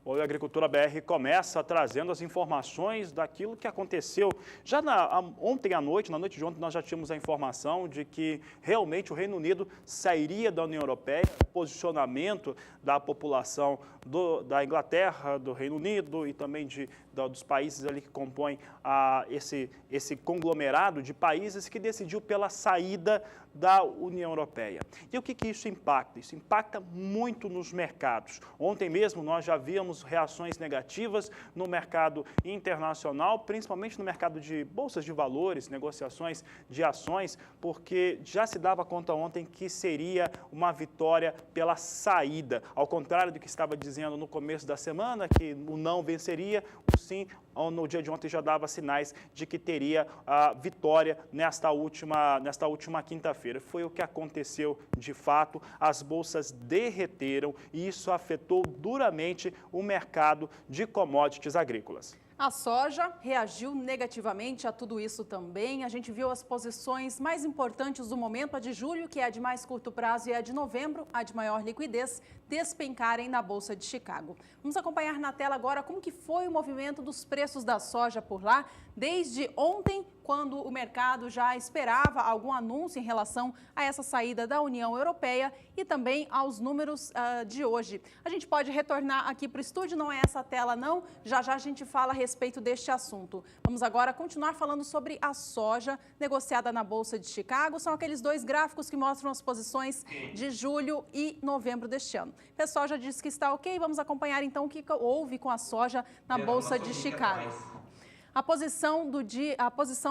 O Agricultura BR começa trazendo as informações daquilo que aconteceu. Já ontem à noite, na noite de ontem, nós já tínhamos a informação de que realmente o Reino Unido sairia da União Europeia, posicionamento da população da Inglaterra, do Reino Unido e também dos países ali que compõem esse conglomerado de países que decidiu pela saída da União Europeia. E o que isso impacta? Isso impacta muito nos mercados. Ontem mesmo nós já víamos reações negativas no mercado internacional, principalmente no mercado de bolsas de valores, negociações de ações, porque já se dava conta ontem que seria uma vitória pela saída. Ao contrário do que estava dizendo no começo da semana, que o não venceria, o sim, no dia de ontem já dava sinais de que teria a vitória nesta última quinta-feira. Foi o que aconteceu de fato, as bolsas derreteram e isso afetou duramente o mercado de commodities agrícolas. A soja reagiu negativamente a tudo isso também. A gente viu as posições mais importantes do momento, a de julho, que é a de mais curto prazo, e a de novembro, a de maior liquidez, despencarem na Bolsa de Chicago. Vamos acompanhar na tela agora como que foi o movimento dos preços da soja por lá, desde ontem, quando o mercado já esperava algum anúncio em relação a essa saída da União Europeia e também aos números de hoje. A gente pode retornar aqui para o estúdio, não é essa tela não, já a gente fala a respeito deste assunto. Vamos agora continuar falando sobre a soja negociada na Bolsa de Chicago. São aqueles dois gráficos que mostram as posições de julho e novembro deste ano. O pessoal já disse que está ok, vamos acompanhar então o que houve com a soja na Bolsa de Chicago. A posição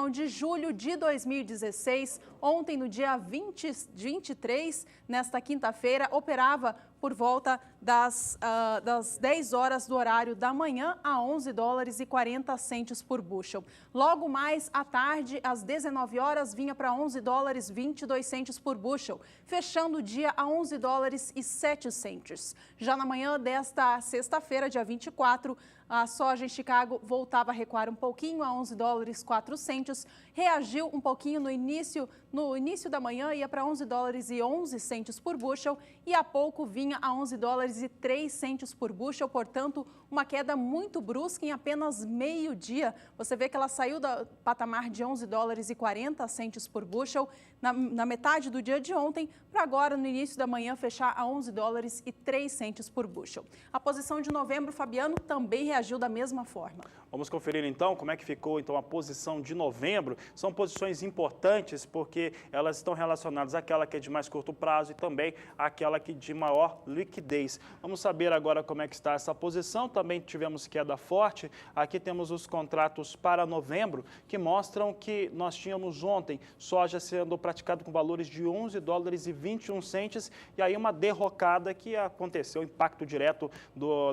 de julho de 2016, ontem no dia 23, nesta quinta-feira, operava por volta das 10 horas do horário da manhã a 11 dólares e 40 centes por bushel. Logo mais à tarde, às 19 horas, vinha para 11 dólares e 22 centes por bushel, fechando o dia a 11 dólares e 7 centes. Já na manhã desta sexta-feira, dia 24, a soja em Chicago voltava a recuar um pouquinho a 11 dólares e 4 centes, reagiu um pouquinho no início da manhã, ia para 11 dólares e 11 centes por bushel e há pouco vinha a 11 dólares e 3 centes por bushel, portanto, uma queda muito brusca em apenas meio-dia. Você vê que ela saiu do patamar de 11 dólares e 40 centes por bushel na metade do dia de ontem, para agora, no início da manhã, fechar a 11 dólares e 3 centes por bushel. A posição de novembro, Fabiano, também reagiu da mesma forma. Vamos conferir então como é que ficou então a posição de novembro. São posições importantes porque elas estão relacionadas àquela que é de mais curto prazo e também àquela que de maior liquidez. Vamos saber agora como é que está essa posição. Também tivemos queda forte. Aqui temos os contratos para novembro que mostram que nós tínhamos ontem soja sendo praticado com valores de 11 dólares e 21 centes e aí uma derrocada que aconteceu, impacto direto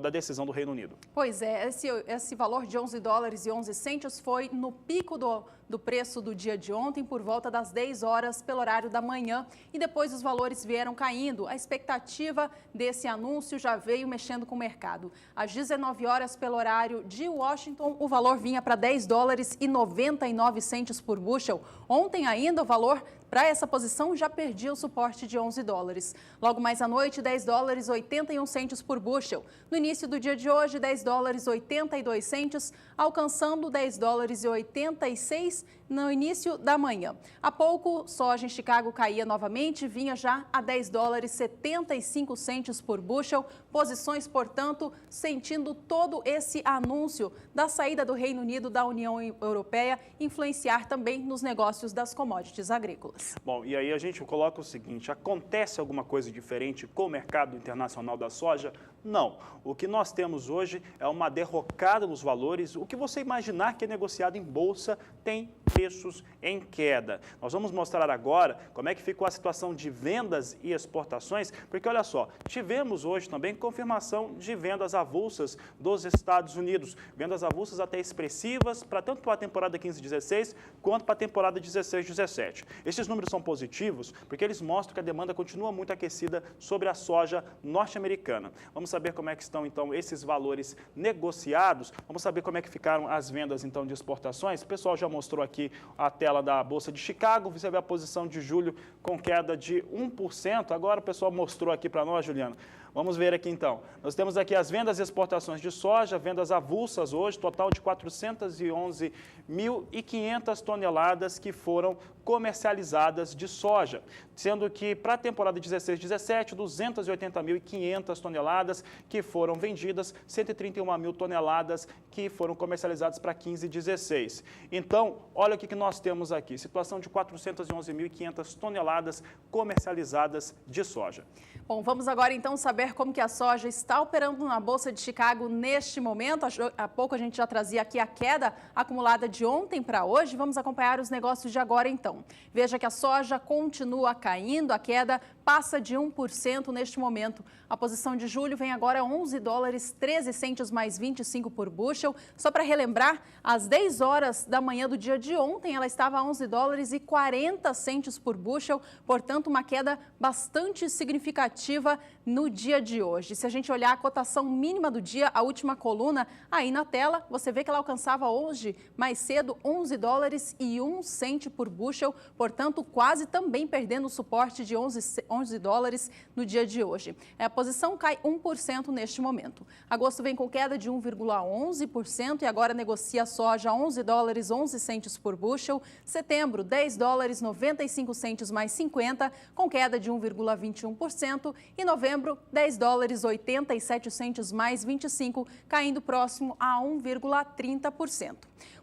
da decisão do Reino Unido. Pois é, esse valor de 11 dólares e 11 centes foi no pico do preço do dia de ontem, por volta das 10 horas pelo horário da manhã, e depois os valores vieram caindo. A expectativa desse anúncio já veio mexendo com o mercado. Às 19 horas pelo horário de Washington, o valor vinha para 10 dólares e 99 centes por bushel. Ontem ainda o valor para essa posição já perdia o suporte de 11 dólares. Logo mais à noite, 10 dólares e 81 centes por bushel. No início do dia de hoje, 10 dólares e 82 centes, alcançando 10 dólares e 86 no início da manhã. Há pouco, soja em Chicago caía novamente, vinha já a 10 dólares e 75 centes por bushel. Posições, portanto, sentindo todo esse anúncio da saída do Reino Unido da União Europeia influenciar também nos negócios das commodities agrícolas. Bom, e aí a gente coloca o seguinte, acontece alguma coisa diferente com o mercado internacional da soja? Não. O que nós temos hoje é uma derrocada nos valores. O que você imaginar que é negociado em bolsa tem preços em queda. Nós vamos mostrar agora como é que ficou a situação de vendas e exportações, porque olha só, tivemos hoje também confirmação de vendas avulsas dos Estados Unidos, vendas avulsas até expressivas, tanto para a temporada 15-16 quanto para a temporada 16-17. Esses números são positivos porque eles mostram que a demanda continua muito aquecida sobre a soja norte-americana. Vamos saber como é que estão então esses valores negociados, vamos saber como é que ficaram as vendas então de exportações. O pessoal já mostrou aqui a tela da Bolsa de Chicago, você vê a posição de julho com queda de 1%. Agora o pessoal mostrou aqui para nós, Juliana, Vamos ver aqui então. Nós temos aqui as vendas e exportações de soja, vendas avulsas hoje, total de 411.500 toneladas que foram comercializadas de soja, sendo que para a temporada 16-17, 280.500 toneladas que foram vendidas, 131.000 toneladas que foram comercializadas para 15-16. Então, olha o que nós temos aqui, situação de 411.500 toneladas comercializadas de soja. Bom, vamos agora então saber como que a soja está operando na Bolsa de Chicago neste momento. Há pouco a gente já trazia aqui a queda acumulada de ontem para hoje. Vamos acompanhar os negócios de agora então. Veja que a soja continua caindo, a queda passa de 1% neste momento. A posição de julho vem agora a $11,13 mais 25 por bushel. Só para relembrar, às 10 horas da manhã do dia de ontem, ela estava a $11,40 por bushel, portanto, uma queda bastante significativa no dia de hoje. Se a gente olhar a cotação mínima do dia, a última coluna aí na tela, você vê que ela alcançava hoje, mais cedo, $11,01 por bushel, portanto, quase também perdendo o suporte de $11 no dia de hoje. A posição cai 1% neste momento. Agosto vem com queda de 1,11% e agora negocia a soja a $11,11 por bushel. Setembro, $10,95 mais 50, com queda de 1,21%. E novembro, $10,87 mais 25, caindo próximo a 1,30%.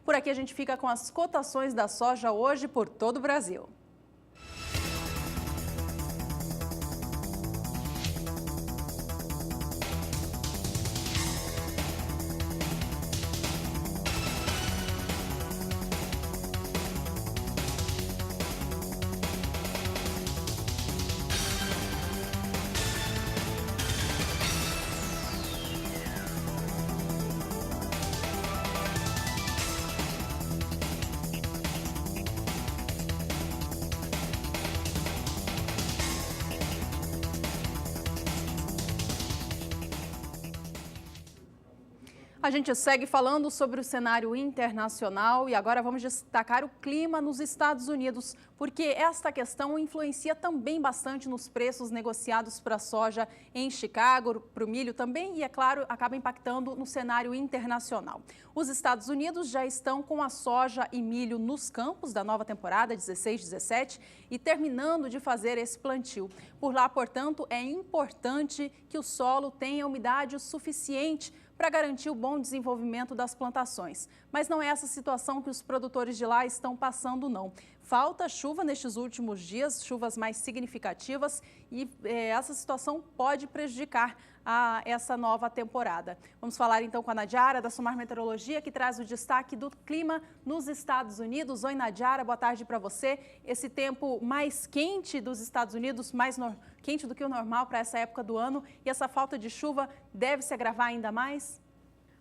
Por aqui a gente fica com as cotações da soja hoje por todo o Brasil. A gente segue falando sobre o cenário internacional e agora vamos destacar o clima nos Estados Unidos, porque esta questão influencia também bastante nos preços negociados para a soja em Chicago, para o milho também e, é claro, acaba impactando no cenário internacional. Os Estados Unidos já estão com a soja e milho nos campos da nova temporada 16-17 e terminando de fazer esse plantio. Por lá, portanto, é importante que o solo tenha umidade suficiente para garantir o bom desenvolvimento das plantações. Mas não é essa situação que os produtores de lá estão passando, não. Falta chuva nestes últimos dias, chuvas mais significativas, e essa situação pode prejudicar essa nova temporada. Vamos falar então com a Nadiara, da Somar Meteorologia, que traz o destaque do clima nos Estados Unidos. Oi, Nadiara, boa tarde para você. Esse tempo mais quente dos Estados Unidos, mais quente do que o normal para essa época do ano, e essa falta de chuva deve se agravar ainda mais?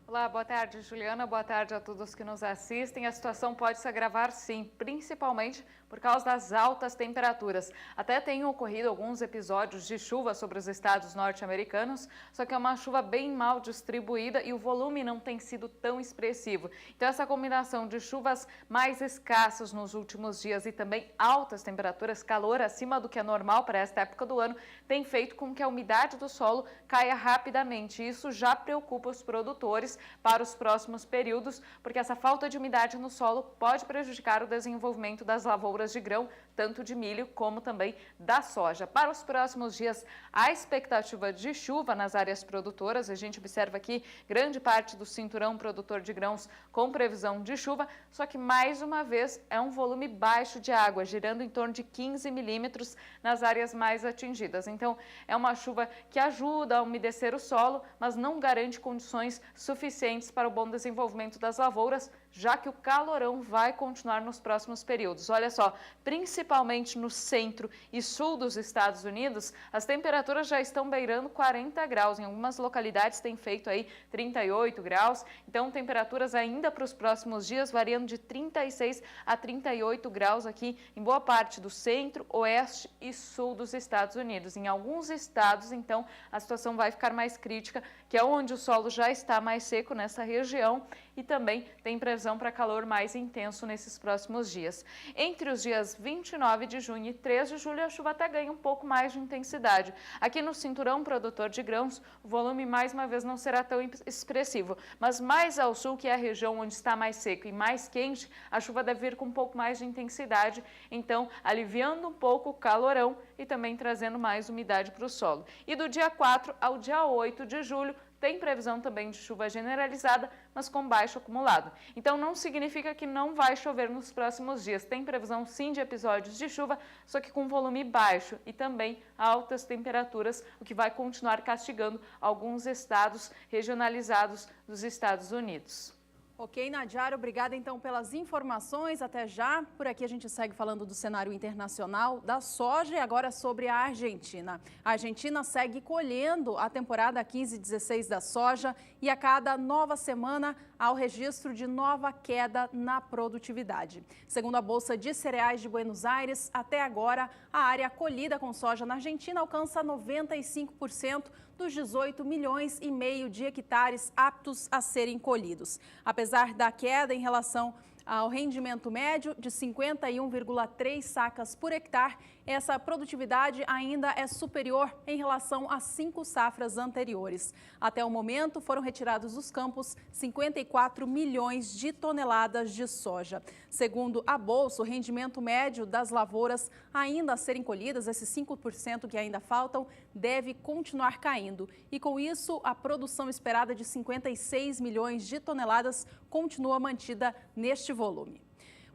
Olá, boa tarde, Juliana. Boa tarde a todos que nos assistem. A situação pode se agravar, sim, principalmente por causa das altas temperaturas. Até tem ocorrido alguns episódios de chuva sobre os estados norte-americanos, só que é uma chuva bem mal distribuída e o volume não tem sido tão expressivo. Então, essa combinação de chuvas mais escassas nos últimos dias e também altas temperaturas, calor acima do que é normal para esta época do ano, tem feito com que a umidade do solo caia rapidamente. Isso já preocupa os produtores para os próximos períodos, porque essa falta de umidade no solo pode prejudicar o desenvolvimento das lavouras de grão, tanto de milho como também da soja. Para os próximos dias, há expectativa de chuva nas áreas produtoras. A gente observa aqui grande parte do cinturão produtor de grãos com previsão de chuva, só que mais uma vez é um volume baixo de água, girando em torno de 15 milímetros nas áreas mais atingidas. Então, é uma chuva que ajuda a umedecer o solo, mas não garante condições suficientes para o bom desenvolvimento das lavouras, já que o calorão vai continuar nos próximos períodos. Olha só, principalmente no centro e sul dos Estados Unidos, as temperaturas já estão beirando 40 graus. Em algumas localidades tem feito aí 38 graus. Então, temperaturas ainda para os próximos dias variando de 36 a 38 graus aqui em boa parte do centro, oeste e sul dos Estados Unidos. Em alguns estados, então, a situação vai ficar mais crítica, que é onde o solo já está mais seco nessa região e também tem previsão previsão para calor mais intenso nesses próximos dias. Entre os dias 29 de junho e 3 de julho, a chuva até ganha um pouco mais de intensidade. Aqui no cinturão produtor de grãos, o volume mais uma vez não será tão expressivo, mas mais ao sul, que é a região onde está mais seco e mais quente, a chuva deve vir com um pouco mais de intensidade, então aliviando um pouco o calorão e também trazendo mais umidade para o solo. E do dia 4 ao dia 8 de julho, tem previsão também de chuva generalizada, mas com baixo acumulado. Então não significa que não vai chover nos próximos dias. Tem previsão sim de episódios de chuva, só que com volume baixo e também altas temperaturas, o que vai continuar castigando alguns estados regionalizados dos Estados Unidos. Ok, Nadiara, obrigada então pelas informações, até já. Por aqui a gente segue falando do cenário internacional da soja e agora sobre a Argentina. A Argentina segue colhendo a temporada 15-16 da soja e a cada nova semana há o registro de nova queda na produtividade. Segundo a Bolsa de Cereais de Buenos Aires, até agora a área colhida com soja na Argentina alcança 95% dos 18 milhões e meio de hectares aptos a serem colhidos. Apesar da queda em relação ao rendimento médio de 51,3 sacas por hectare, essa produtividade ainda é superior em relação a 5 safras anteriores. Até o momento, foram retirados dos campos 54 milhões de toneladas de soja. Segundo a Bolsa, o rendimento médio das lavouras ainda a serem colhidas, esses 5% que ainda faltam, deve continuar caindo. E com isso, a produção esperada de 56 milhões de toneladas continua mantida neste volume.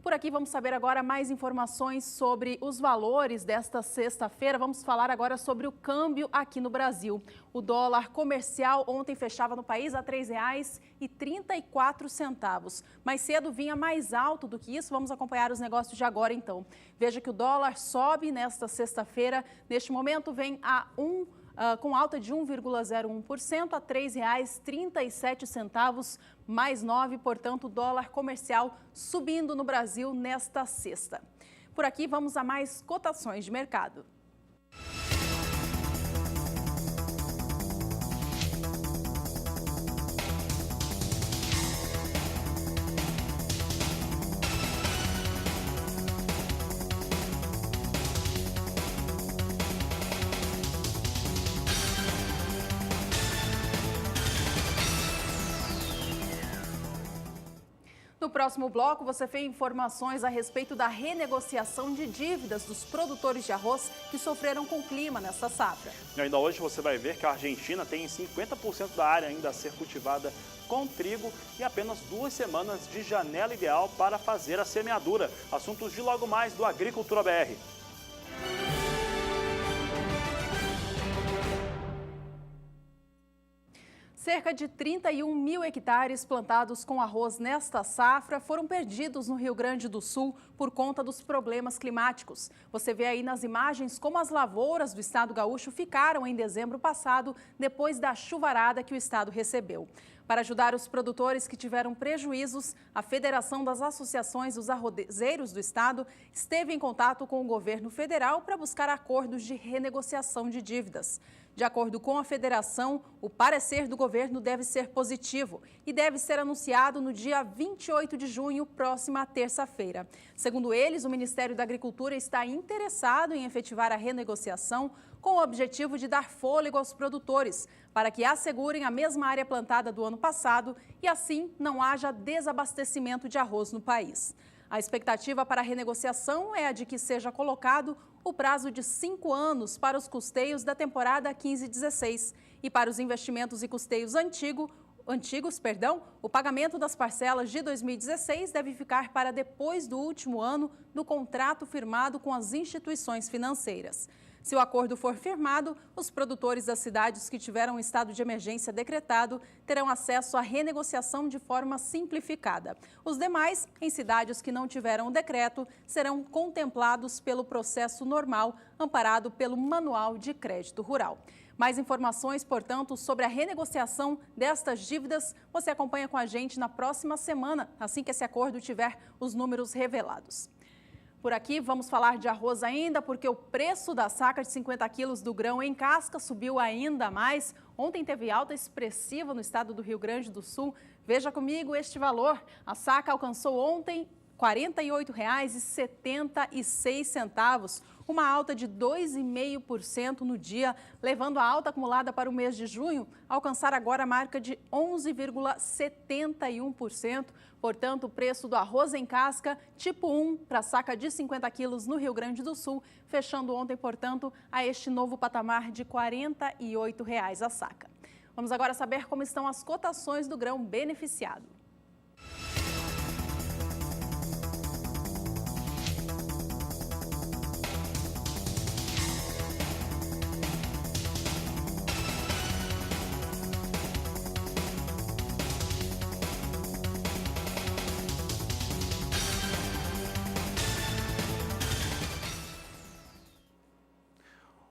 Por aqui vamos saber agora mais informações sobre os valores desta sexta-feira. Vamos falar agora sobre o câmbio aqui no Brasil. O dólar comercial ontem fechava no país a R$ 3,34. Mais cedo vinha mais alto do que isso. Vamos acompanhar os negócios de agora então. Veja que o dólar sobe nesta sexta-feira. Neste momento vem com alta de 1,01% a R$ 3,37, mais 9, portanto, o dólar comercial subindo no Brasil nesta sexta. Por aqui, vamos a mais cotações de mercado. No próximo bloco, você vê informações a respeito da renegociação de dívidas dos produtores de arroz que sofreram com o clima nesta safra. E ainda hoje você vai ver que a Argentina tem 50% da área ainda a ser cultivada com trigo e apenas 2 semanas de janela ideal para fazer a semeadura. Assuntos de logo mais do Agricultura BR. Cerca de 31 mil hectares plantados com arroz nesta safra foram perdidos no Rio Grande do Sul por conta dos problemas climáticos. Você vê aí nas imagens como as lavouras do estado gaúcho ficaram em dezembro passado, depois da chuvarada que o estado recebeu. Para ajudar os produtores que tiveram prejuízos, a Federação das Associações dos Arrozeiros do Estado esteve em contato com o governo federal para buscar acordos de renegociação de dívidas. De acordo com a federação, o parecer do governo deve ser positivo e deve ser anunciado no dia 28 de junho, próxima terça-feira. Segundo eles, o Ministério da Agricultura está interessado em efetivar a renegociação com o objetivo de dar fôlego aos produtores, para que assegurem a mesma área plantada do ano passado e assim não haja desabastecimento de arroz no país. A expectativa para a renegociação é a de que seja colocado o prazo de 5 anos para os custeios da temporada 15-16 e para os investimentos e custeios antigos, o pagamento das parcelas de 2016 deve ficar para depois do último ano do contrato firmado com as instituições financeiras. Se o acordo for firmado, os produtores das cidades que tiveram estado de emergência decretado terão acesso à renegociação de forma simplificada. Os demais, em cidades que não tiveram o decreto, serão contemplados pelo processo normal, amparado pelo Manual de Crédito Rural. Mais informações, portanto, sobre a renegociação destas dívidas, você acompanha com a gente na próxima semana, assim que esse acordo tiver os números revelados. Por aqui, vamos falar de arroz ainda, porque o preço da saca de 50 quilos do grão em casca subiu ainda mais. Ontem teve alta expressiva no estado do Rio Grande do Sul. Veja comigo este valor. A saca alcançou ontem R$ 48,76, uma alta de 2,5% no dia, levando a alta acumulada para o mês de junho a alcançar agora a marca de 11,71%. Portanto, o preço do arroz em casca tipo 1 para saca de 50 quilos no Rio Grande do Sul, fechando ontem, portanto, a este novo patamar de R$ 48,00 a saca. Vamos agora saber como estão as cotações do grão beneficiado.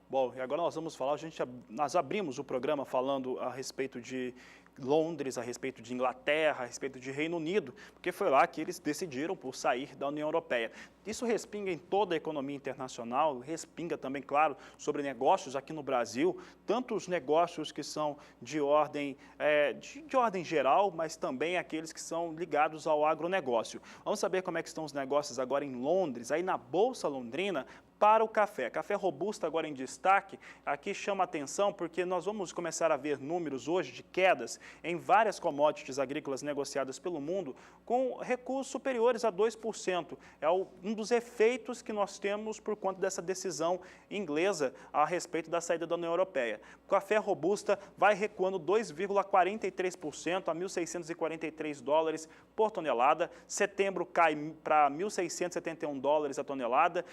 Bom, e agora nós vamos falar, nós abrimos o programa falando a respeito de Londres, a respeito de Inglaterra, a respeito de Reino Unido, porque foi lá que eles decidiram por sair da União Europeia. Isso respinga em toda a economia internacional, respinga também, claro, sobre negócios aqui no Brasil, tanto os negócios que são de ordem geral, mas também aqueles que são ligados ao agronegócio. Vamos saber como é que estão os negócios agora em Londres, aí na Bolsa Londrina, para o café. Café robusto agora em destaque, aqui chama atenção porque nós vamos começar a ver números hoje de quedas em várias commodities agrícolas negociadas pelo mundo com recuos superiores a 2%. É um dos efeitos que nós temos por conta dessa decisão inglesa a respeito da saída da União Europeia. O café robusta vai recuando 2,43% a $1.643 por tonelada. Setembro cai para $1.671 a tonelada,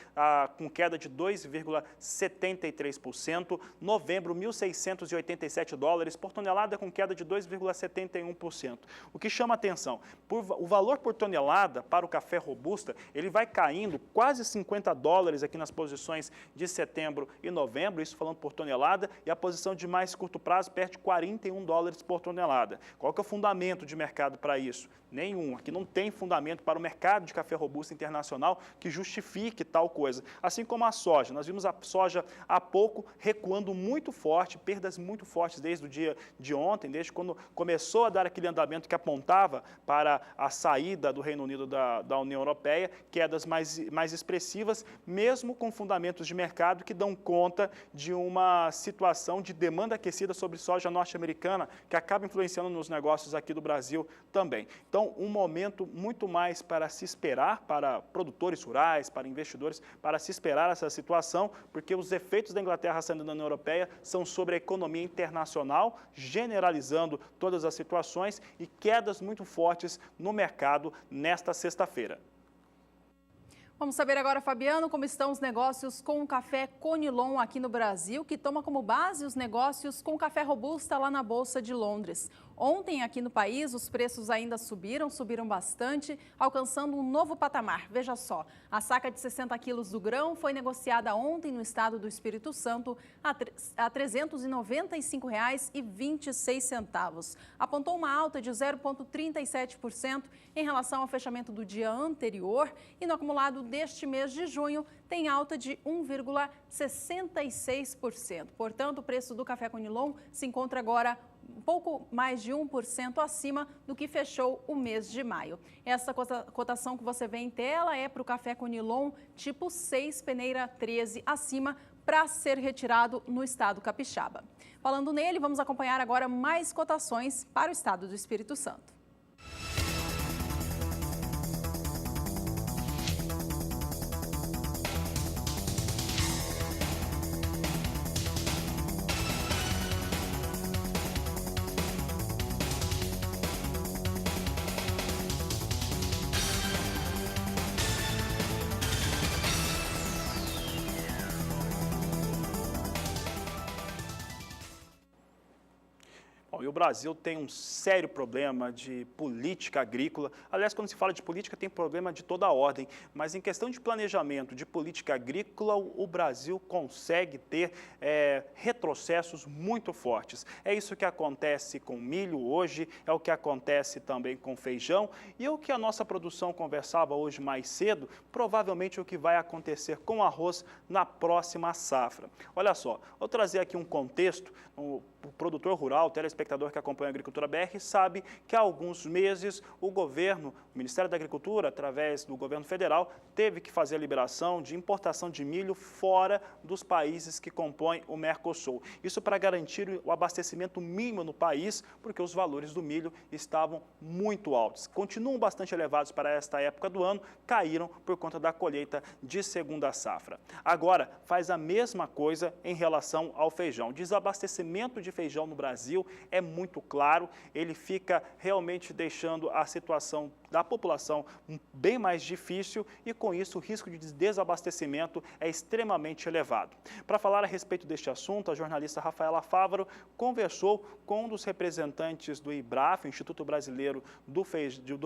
com queda de 2,73%. Novembro, $1.687 por tonelada, com queda de 2,71%. O que chama atenção, o valor por tonelada para o café robusta, ele vai caindo quase $50 aqui nas posições de setembro e novembro, isso falando por tonelada, e a posição de mais curto prazo perde $41 por tonelada. Qual que é o fundamento de mercado para isso? Nenhum. Aqui não tem fundamento para o mercado de café robusto internacional que justifique tal coisa. Assim como a soja. Nós vimos a soja há pouco recuando muito forte, perdas muito fortes desde o dia de ontem, desde quando começou a dar aquele andamento que apontava para a saída do Reino Unido da União Europeia, quedas mais expressivas, mesmo com fundamentos de mercado que dão conta de uma situação de demanda aquecida sobre soja norte-americana, que acaba influenciando nos negócios aqui do Brasil também. Então, um momento muito mais para se esperar, para produtores rurais, para investidores, para se esperar essa situação, porque os efeitos da Inglaterra saindo da União Europeia são sobre a economia internacional, generalizando todas as situações e quedas muito fortes no mercado nesta sexta-feira. Vamos saber agora, Fabiano, como estão os negócios com o café Conilon aqui no Brasil, que toma como base os negócios com café robusta lá na Bolsa de Londres. Ontem, aqui no país, os preços ainda subiram bastante, alcançando um novo patamar. Veja só, a saca de 60 quilos do grão foi negociada ontem no estado do Espírito Santo a R$ 395,26. Apontou uma alta de 0,37% em relação ao fechamento do dia anterior e no acumulado deste mês de junho tem alta de 1,66%. Portanto, o preço do café Conilon se encontra agora um pouco mais de 1% acima do que fechou o mês de maio. Essa cotação que você vê em tela é para o café Conilon tipo 6, peneira 13 acima, para ser retirado no estado capixaba. Falando nele, vamos acompanhar agora mais cotações para o estado do Espírito Santo. Bom, e o Brasil tem um sério problema de política agrícola. Aliás, quando se fala de política, tem problema de toda a ordem. Mas em questão de planejamento de política agrícola, o Brasil consegue ter retrocessos muito fortes. É isso que acontece com milho hoje, é o que acontece também com feijão. E o que a nossa produção conversava hoje mais cedo, provavelmente o que vai acontecer com arroz na próxima safra. Olha só, vou trazer aqui um contexto. O produtor rural, o telespectador que acompanha a Agricultura BR, sabe que há alguns meses o governo, o Ministério da Agricultura, através do governo federal, teve que fazer a liberação de importação de milho fora dos países que compõem o Mercosul. Isso para garantir o abastecimento mínimo no país, porque os valores do milho estavam muito altos. Continuam bastante elevados para esta época do ano, caíram por conta da colheita de segunda safra. Agora, faz a mesma coisa em relação ao feijão. Desabastecimento de feijão no Brasil é muito claro, ele fica realmente deixando a situação da população bem mais difícil e, com isso, o risco de desabastecimento é extremamente elevado. Para falar a respeito deste assunto, a jornalista Rafaela Fávaro conversou com um dos representantes do IBRAF, Instituto Brasileiro do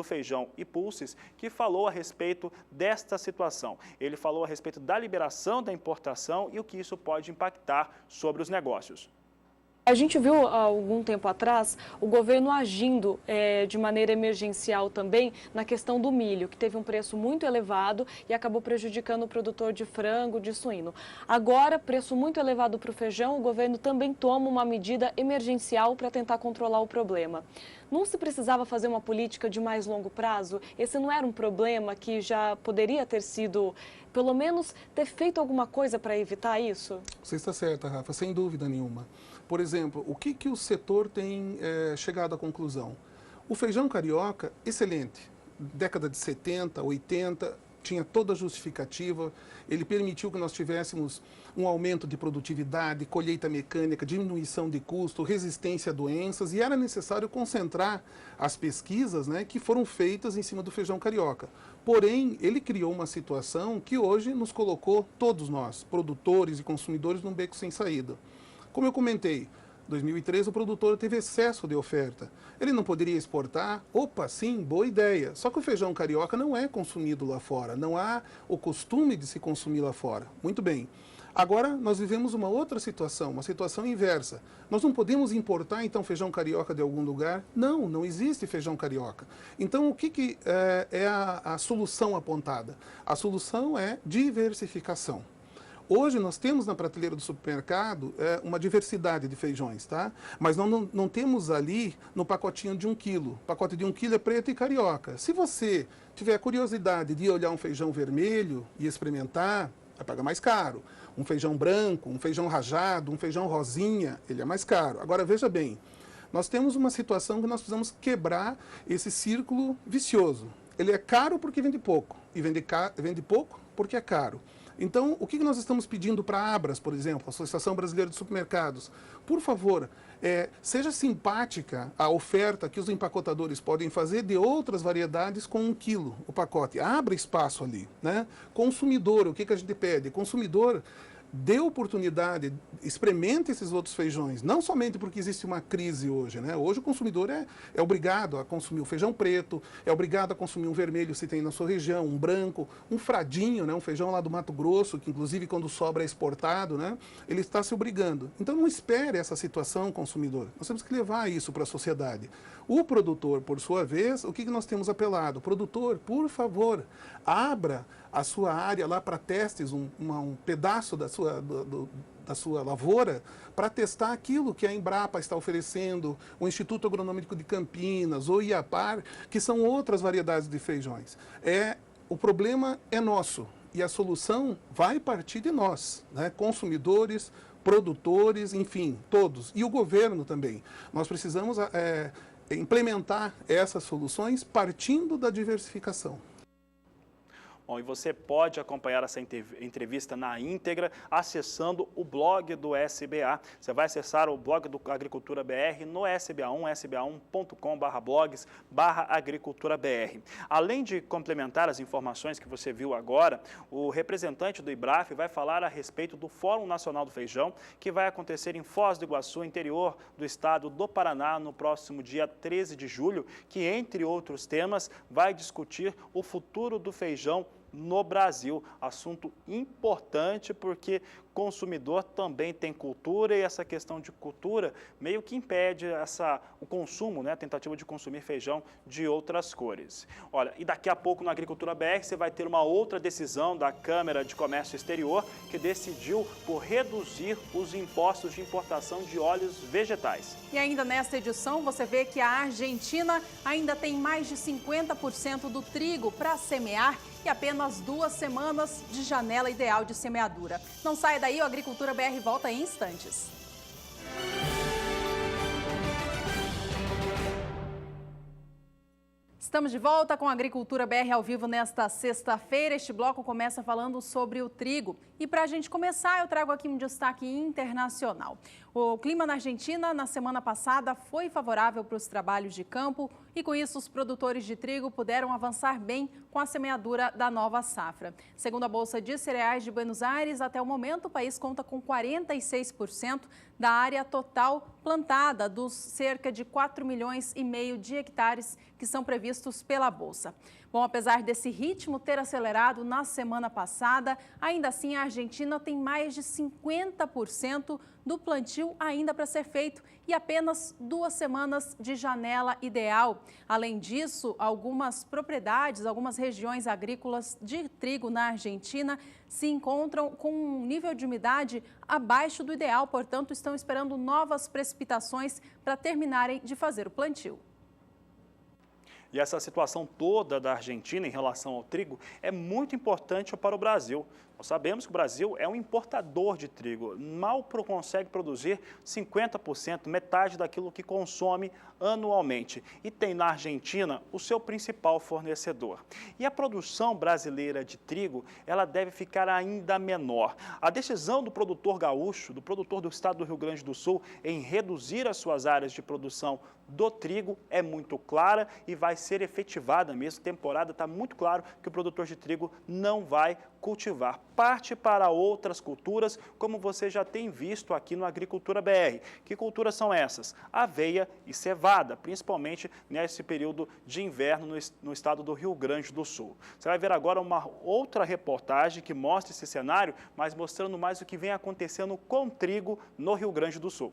Feijão e Pulses, que falou a respeito desta situação. Ele falou a respeito da liberação da importação e o que isso pode impactar sobre os negócios. A gente viu há algum tempo atrás o governo agindo de maneira emergencial também na questão do milho, que teve um preço muito elevado e acabou prejudicando o produtor de frango, de suíno. Agora, preço muito elevado para o feijão, o governo também toma uma medida emergencial para tentar controlar o problema. Não se precisava fazer uma política de mais longo prazo? Esse não era um problema que já poderia ter sido, pelo menos, ter feito alguma coisa para evitar isso? Você está certa, Rafa, sem dúvida nenhuma. Por exemplo, o que o setor tem chegado à conclusão? O feijão carioca, excelente. Década de 70, 80, tinha toda a justificativa. Ele permitiu que nós tivéssemos um aumento de produtividade, colheita mecânica, diminuição de custo, resistência a doenças, e era necessário concentrar as pesquisas, né, que foram feitas em cima do feijão carioca. Porém, ele criou uma situação que hoje nos colocou, todos nós, produtores e consumidores, num beco sem saída. Como eu comentei, em 2013 o produtor teve excesso de oferta. Ele não poderia exportar? Opa, sim, boa ideia. Só que o feijão carioca não é consumido lá fora, não há o costume de se consumir lá fora. Muito bem. Agora nós vivemos uma outra situação, uma situação inversa. Nós não podemos importar então feijão carioca de algum lugar? Não, não existe feijão carioca. Então o que é a solução apontada? A solução é diversificação. Hoje nós temos na prateleira do supermercado uma diversidade de feijões, tá? Mas não temos ali no pacotinho de 1 quilo. O pacote de 1 quilo é preto e carioca. Se você tiver curiosidade de olhar um feijão vermelho e experimentar, vai pagar mais caro. Um feijão branco, um feijão rajado, um feijão rosinha, ele é mais caro. Agora veja bem, nós temos uma situação que nós precisamos quebrar esse círculo vicioso. Ele é caro porque vende pouco e vende pouco porque é caro. Então, o que nós estamos pedindo para a Abras, por exemplo, a Associação Brasileira de Supermercados? Por favor, seja simpática a oferta que os empacotadores podem fazer de outras variedades com 1 quilo o pacote. Abra espaço ali, né? Consumidor, o que a gente pede? Consumidor, dê oportunidade, experimente esses outros feijões, não somente porque existe uma crise hoje, né? Hoje o consumidor é obrigado a consumir o feijão preto, é obrigado a consumir um vermelho se tem na sua região, um branco, um fradinho, né? Um feijão lá do Mato Grosso, que inclusive quando sobra é exportado, né? Ele está se obrigando. Então não espere essa situação, consumidor. Nós temos que levar isso para a sociedade. O produtor, por sua vez, o que nós temos apelado? Produtor, por favor, abra a sua área lá para testes, um pedaço da sua lavoura, para testar aquilo que a Embrapa está oferecendo, o Instituto Agronômico de Campinas, ou IAPAR, que são outras variedades de feijões. O problema é nosso e a solução vai partir de nós, né? Consumidores, produtores, enfim, todos. E o governo também. Nós precisamos implementar essas soluções partindo da diversificação. Bom, e você pode acompanhar essa entrevista na íntegra acessando o blog do SBA. Você vai acessar o blog do Agricultura BR no SBA1, sba1.com/blogs/agriculturabr. Além de complementar as informações que você viu agora, o representante do IBRAF vai falar a respeito do Fórum Nacional do Feijão, que vai acontecer em Foz do Iguaçu, interior do estado do Paraná, no próximo dia 13 de julho, que, entre outros temas, vai discutir o futuro do feijão no Brasil. Assunto importante porque consumidor também tem cultura e essa questão de cultura meio que impede o consumo, né, a tentativa de consumir feijão de outras cores. Olha, e daqui a pouco no Agricultura BR você vai ter uma outra decisão da Câmara de Comércio Exterior que decidiu por reduzir os impostos de importação de óleos vegetais. E ainda nesta edição você vê que a Argentina ainda tem mais de 50% do trigo para semear e apenas 2 semanas de janela ideal de semeadura. Não saia daí, o Agricultura BR volta em instantes. Estamos de volta com a Agricultura BR ao vivo nesta sexta-feira. Este bloco começa falando sobre o trigo. E para a gente começar, eu trago aqui um destaque internacional. O clima na Argentina, na semana passada, foi favorável para os trabalhos de campo e, com isso, os produtores de trigo puderam avançar bem com a semeadura da nova safra. Segundo a Bolsa de Cereais de Buenos Aires, até o momento, o país conta com 46% da área total plantada, dos cerca de 4,5 milhões de hectares que são previstos pela Bolsa. Bom, apesar desse ritmo ter acelerado na semana passada, ainda assim a Argentina tem mais de 50% do plantio ainda para ser feito e apenas 2 semanas de janela ideal. Além disso, algumas propriedades, algumas regiões agrícolas de trigo na Argentina se encontram com um nível de umidade abaixo do ideal, portanto, estão esperando novas precipitações para terminarem de fazer o plantio. E essa situação toda da Argentina em relação ao trigo é muito importante para o Brasil. Nós sabemos que o Brasil é um importador de trigo, mal consegue produzir 50%, metade daquilo que consome anualmente. E tem na Argentina o seu principal fornecedor. E a produção brasileira de trigo, ela deve ficar ainda menor. A decisão do produtor gaúcho, do produtor do estado do Rio Grande do Sul, em reduzir as suas áreas de produção do trigo é muito clara e vai ser efetivada mesmo. A temporada está muito claro que o produtor de trigo não vai cultivar. Parte para outras culturas, como você já tem visto aqui no Agricultura BR. Que culturas são essas? Aveia e cevada, principalmente nesse período de inverno no estado do Rio Grande do Sul. Você vai ver agora uma outra reportagem que mostra esse cenário, mas mostrando mais o que vem acontecendo com trigo no Rio Grande do Sul.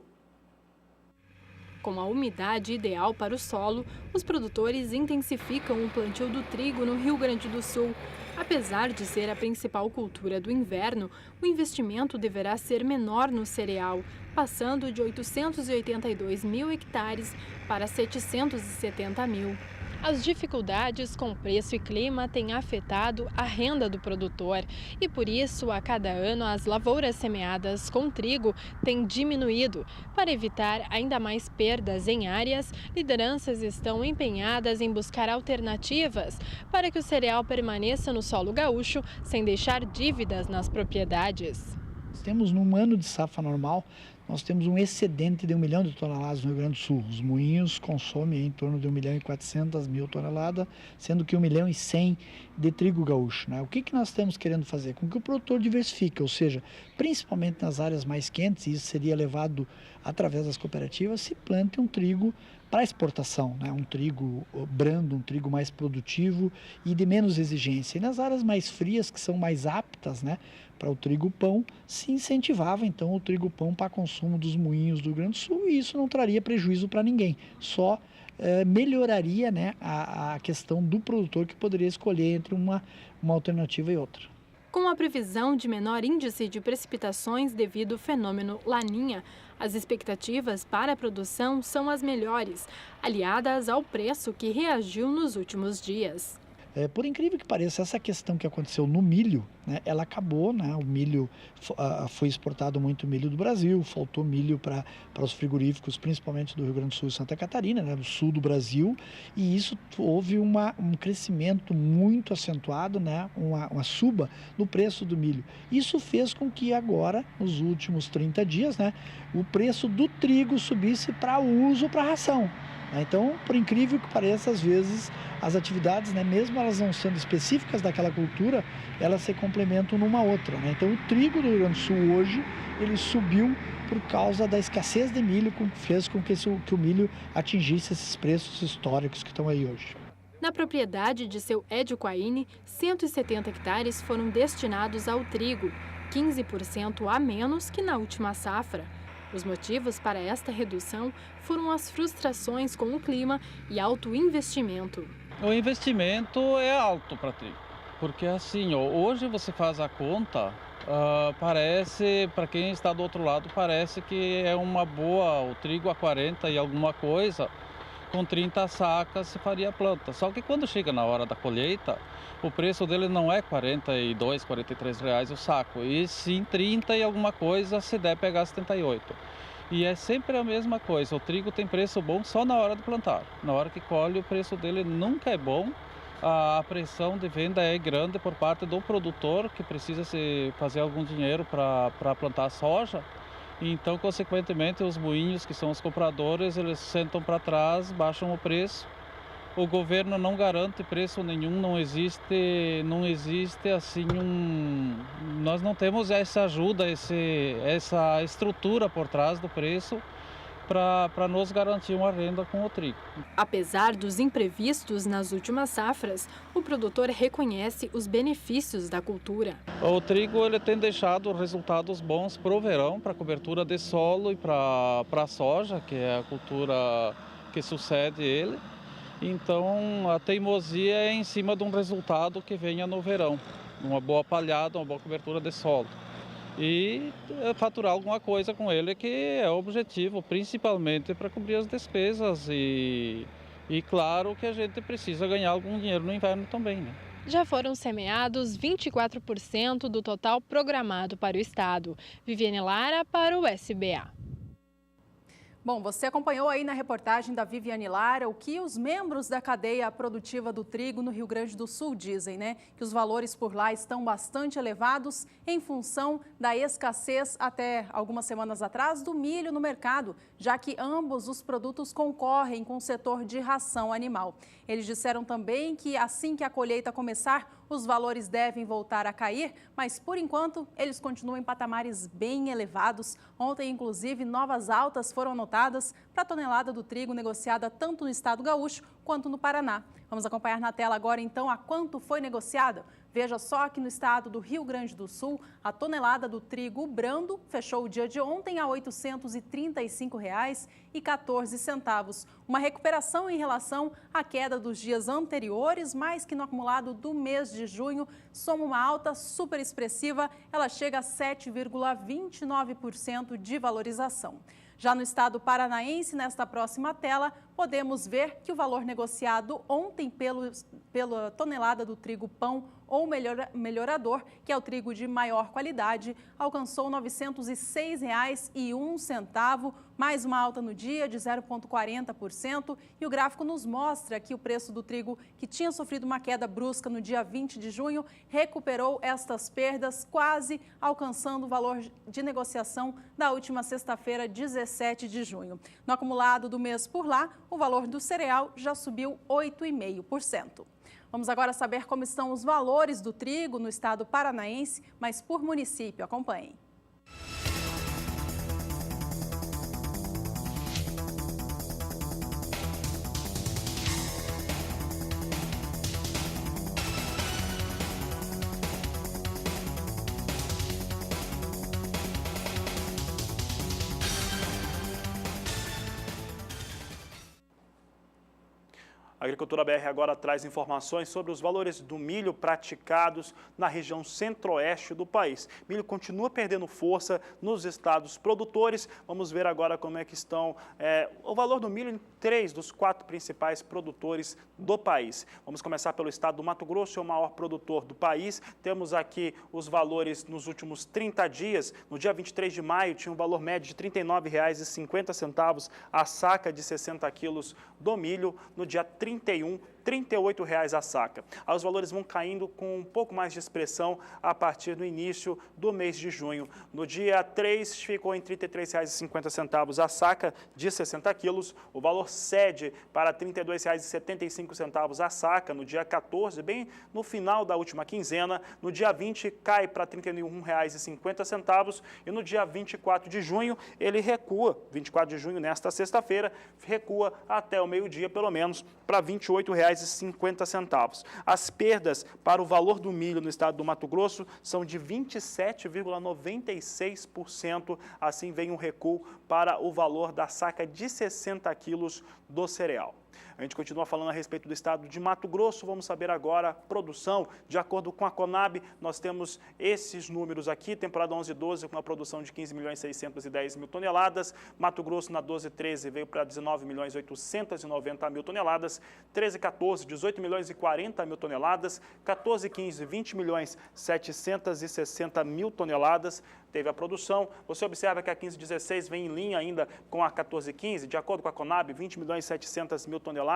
Com a umidade ideal para o solo, os produtores intensificam o plantio do trigo no Rio Grande do Sul. Apesar de ser a principal cultura do inverno, o investimento deverá ser menor no cereal, passando de 882 mil hectares para 770 mil. As dificuldades com preço e clima têm afetado a renda do produtor e, por isso, a cada ano as lavouras semeadas com trigo têm diminuído. Para evitar ainda mais perdas em áreas, lideranças estão empenhadas em buscar alternativas para que o cereal permaneça no solo gaúcho sem deixar dívidas nas propriedades. Temos num ano de safra normal, nós temos um excedente de 1 milhão de toneladas no Rio Grande do Sul. Os moinhos consomem em torno de 1.400.000 toneladas, sendo que 1.100.000 de trigo gaúcho. Né? O que nós estamos querendo fazer? Com que o produtor diversifique, ou seja, principalmente nas áreas mais quentes, e isso seria levado através das cooperativas, se plante um trigo para exportação, né? Um trigo brando, um trigo mais produtivo e de menos exigência. E nas áreas mais frias, que são mais aptas, né, para o trigo pão, se incentivava então o trigo pão para consumo dos moinhos do Rio Grande do Sul e isso não traria prejuízo para ninguém, só melhoraria, né, a questão do produtor que poderia escolher entre uma alternativa e outra. Com a previsão de menor índice de precipitações devido ao fenômeno Laninha, as expectativas para a produção são as melhores, aliadas ao preço que reagiu nos últimos dias. Por incrível que pareça, essa questão que aconteceu no milho, né, ela acabou, né, o milho, foi exportado muito milho do Brasil, faltou milho para os frigoríficos, principalmente do Rio Grande do Sul e Santa Catarina, né, do sul do Brasil, e isso houve um crescimento muito acentuado, né, uma suba no preço do milho. Isso fez com que agora, nos últimos 30 dias, né, o preço do trigo subisse para uso, para ração. Então, por incrível que pareça, às vezes as atividades, né, mesmo elas não sendo específicas daquela cultura, elas se complementam numa outra, né? Então, o trigo do Rio Grande do Sul hoje, ele subiu por causa da escassez de milho, que fez com que o milho atingisse esses preços históricos que estão aí hoje. Na propriedade de seu Edio Quaini, 170 hectares foram destinados ao trigo, 15% a menos que na última safra. Os motivos para esta redução foram as frustrações com o clima e alto investimento. O investimento é alto para trigo, porque assim, hoje você faz a conta, parece, para quem está do outro lado, parece que é uma boa, o trigo a 40 e alguma coisa, com 30 sacas se faria a planta. Só que quando chega na hora da colheita, o preço dele não é 42, 43 reais o saco, e sim 30 e alguma coisa, se der pegar 78. E é sempre a mesma coisa, o trigo tem preço bom só na hora de plantar. Na hora que colhe, o preço dele nunca é bom, a pressão de venda é grande por parte do produtor, que precisa fazer algum dinheiro para plantar soja. Então, consequentemente, os moinhos, que são os compradores, eles sentam para trás, baixam o preço. O governo não garante preço nenhum, não existe assim nós não temos essa ajuda, essa estrutura por trás do preço para nos garantir uma renda com o trigo. Apesar dos imprevistos nas últimas safras, o produtor reconhece os benefícios da cultura. O trigo ele tem deixado resultados bons para o verão, para a cobertura de solo e para a soja, que é a cultura que sucede ele. Então, a teimosia é em cima de um resultado que venha no verão, uma boa palhada, uma boa cobertura de solo. E faturar alguma coisa com ele, que é o objetivo, principalmente para cobrir as despesas. E claro que a gente precisa ganhar algum dinheiro no inverno também, né? Já foram semeados 24% do total programado para o estado. Viviane Lara para o SBA. Bom, você acompanhou aí na reportagem da Viviane Lara o que os membros da cadeia produtiva do trigo no Rio Grande do Sul dizem, né? Que os valores por lá estão bastante elevados em função da escassez, até algumas semanas atrás, do milho no mercado, já que ambos os produtos concorrem com o setor de ração animal. Eles disseram também que assim que a colheita começar, os valores devem voltar a cair, mas por enquanto eles continuam em patamares bem elevados. Ontem, inclusive, novas altas foram anotadas para a tonelada do trigo negociada tanto no estado gaúcho quanto no Paraná. Vamos acompanhar na tela agora, então, a quanto foi negociada. Veja só que no estado do Rio Grande do Sul, a tonelada do trigo brando fechou o dia de ontem a R$ 835,14. Uma recuperação em relação à queda dos dias anteriores, mas que no acumulado do mês de junho soma uma alta super expressiva, ela chega a 7,29% de valorização. Já no estado paranaense, nesta próxima tela, podemos ver que o valor negociado ontem pela tonelada do trigo pão ou melhorador, que é o trigo de maior qualidade, alcançou R$ 906,01, mais uma alta no dia de 0,40%. E o gráfico nos mostra que o preço do trigo, que tinha sofrido uma queda brusca no dia 20 de junho, recuperou estas perdas, quase alcançando o valor de negociação da última sexta-feira, 17 de junho. No acumulado do mês por lá, o valor do cereal já subiu 8,5%. Vamos agora saber como estão os valores do trigo no estado paranaense, mas por município. Acompanhem. A Agricultura BR agora traz informações sobre os valores do milho praticados na região centro-oeste do país. Milho continua perdendo força nos estados produtores. Vamos ver agora como é que estão o valor do milho em 3 dos 4 principais produtores do país. Vamos começar pelo estado do Mato Grosso, é o maior produtor do país. Temos aqui os valores nos últimos 30 dias. No dia 23 de maio tinha um valor médio de R$ 39,50 a saca de 60 quilos do milho. No dia 31, R$ 38,00 a saca. Os valores vão caindo com um pouco mais de expressão a partir do início do mês de junho. No dia 3, ficou em R$ 33,50 a saca de 60 quilos. O valor cede para R$ 32,75 a saca no dia 14, bem no final da última quinzena. No dia 20, cai para R$ 31,50 e no dia 24 de junho, ele recua. 24 de junho, nesta sexta-feira, recua até o meio-dia, pelo menos, para R$ 28,50. As perdas para o valor do milho no estado do Mato Grosso são de 27,96%. Assim vem um recuo para o valor da saca de 60 quilos do cereal. A gente continua falando a respeito do estado de Mato Grosso. Vamos saber agora a produção. De acordo com a Conab, nós temos esses números aqui. Temporada 11/12 com uma produção de 15.610.000 toneladas. Mato Grosso na 12/13 veio para 19.890.000 toneladas. 13/14, 18.040.000 toneladas. 14/15, 20.760.000 toneladas. Teve a produção. Você observa que a 15/16 vem em linha ainda com a 14/15. De acordo com a Conab, 20.700.000 toneladas.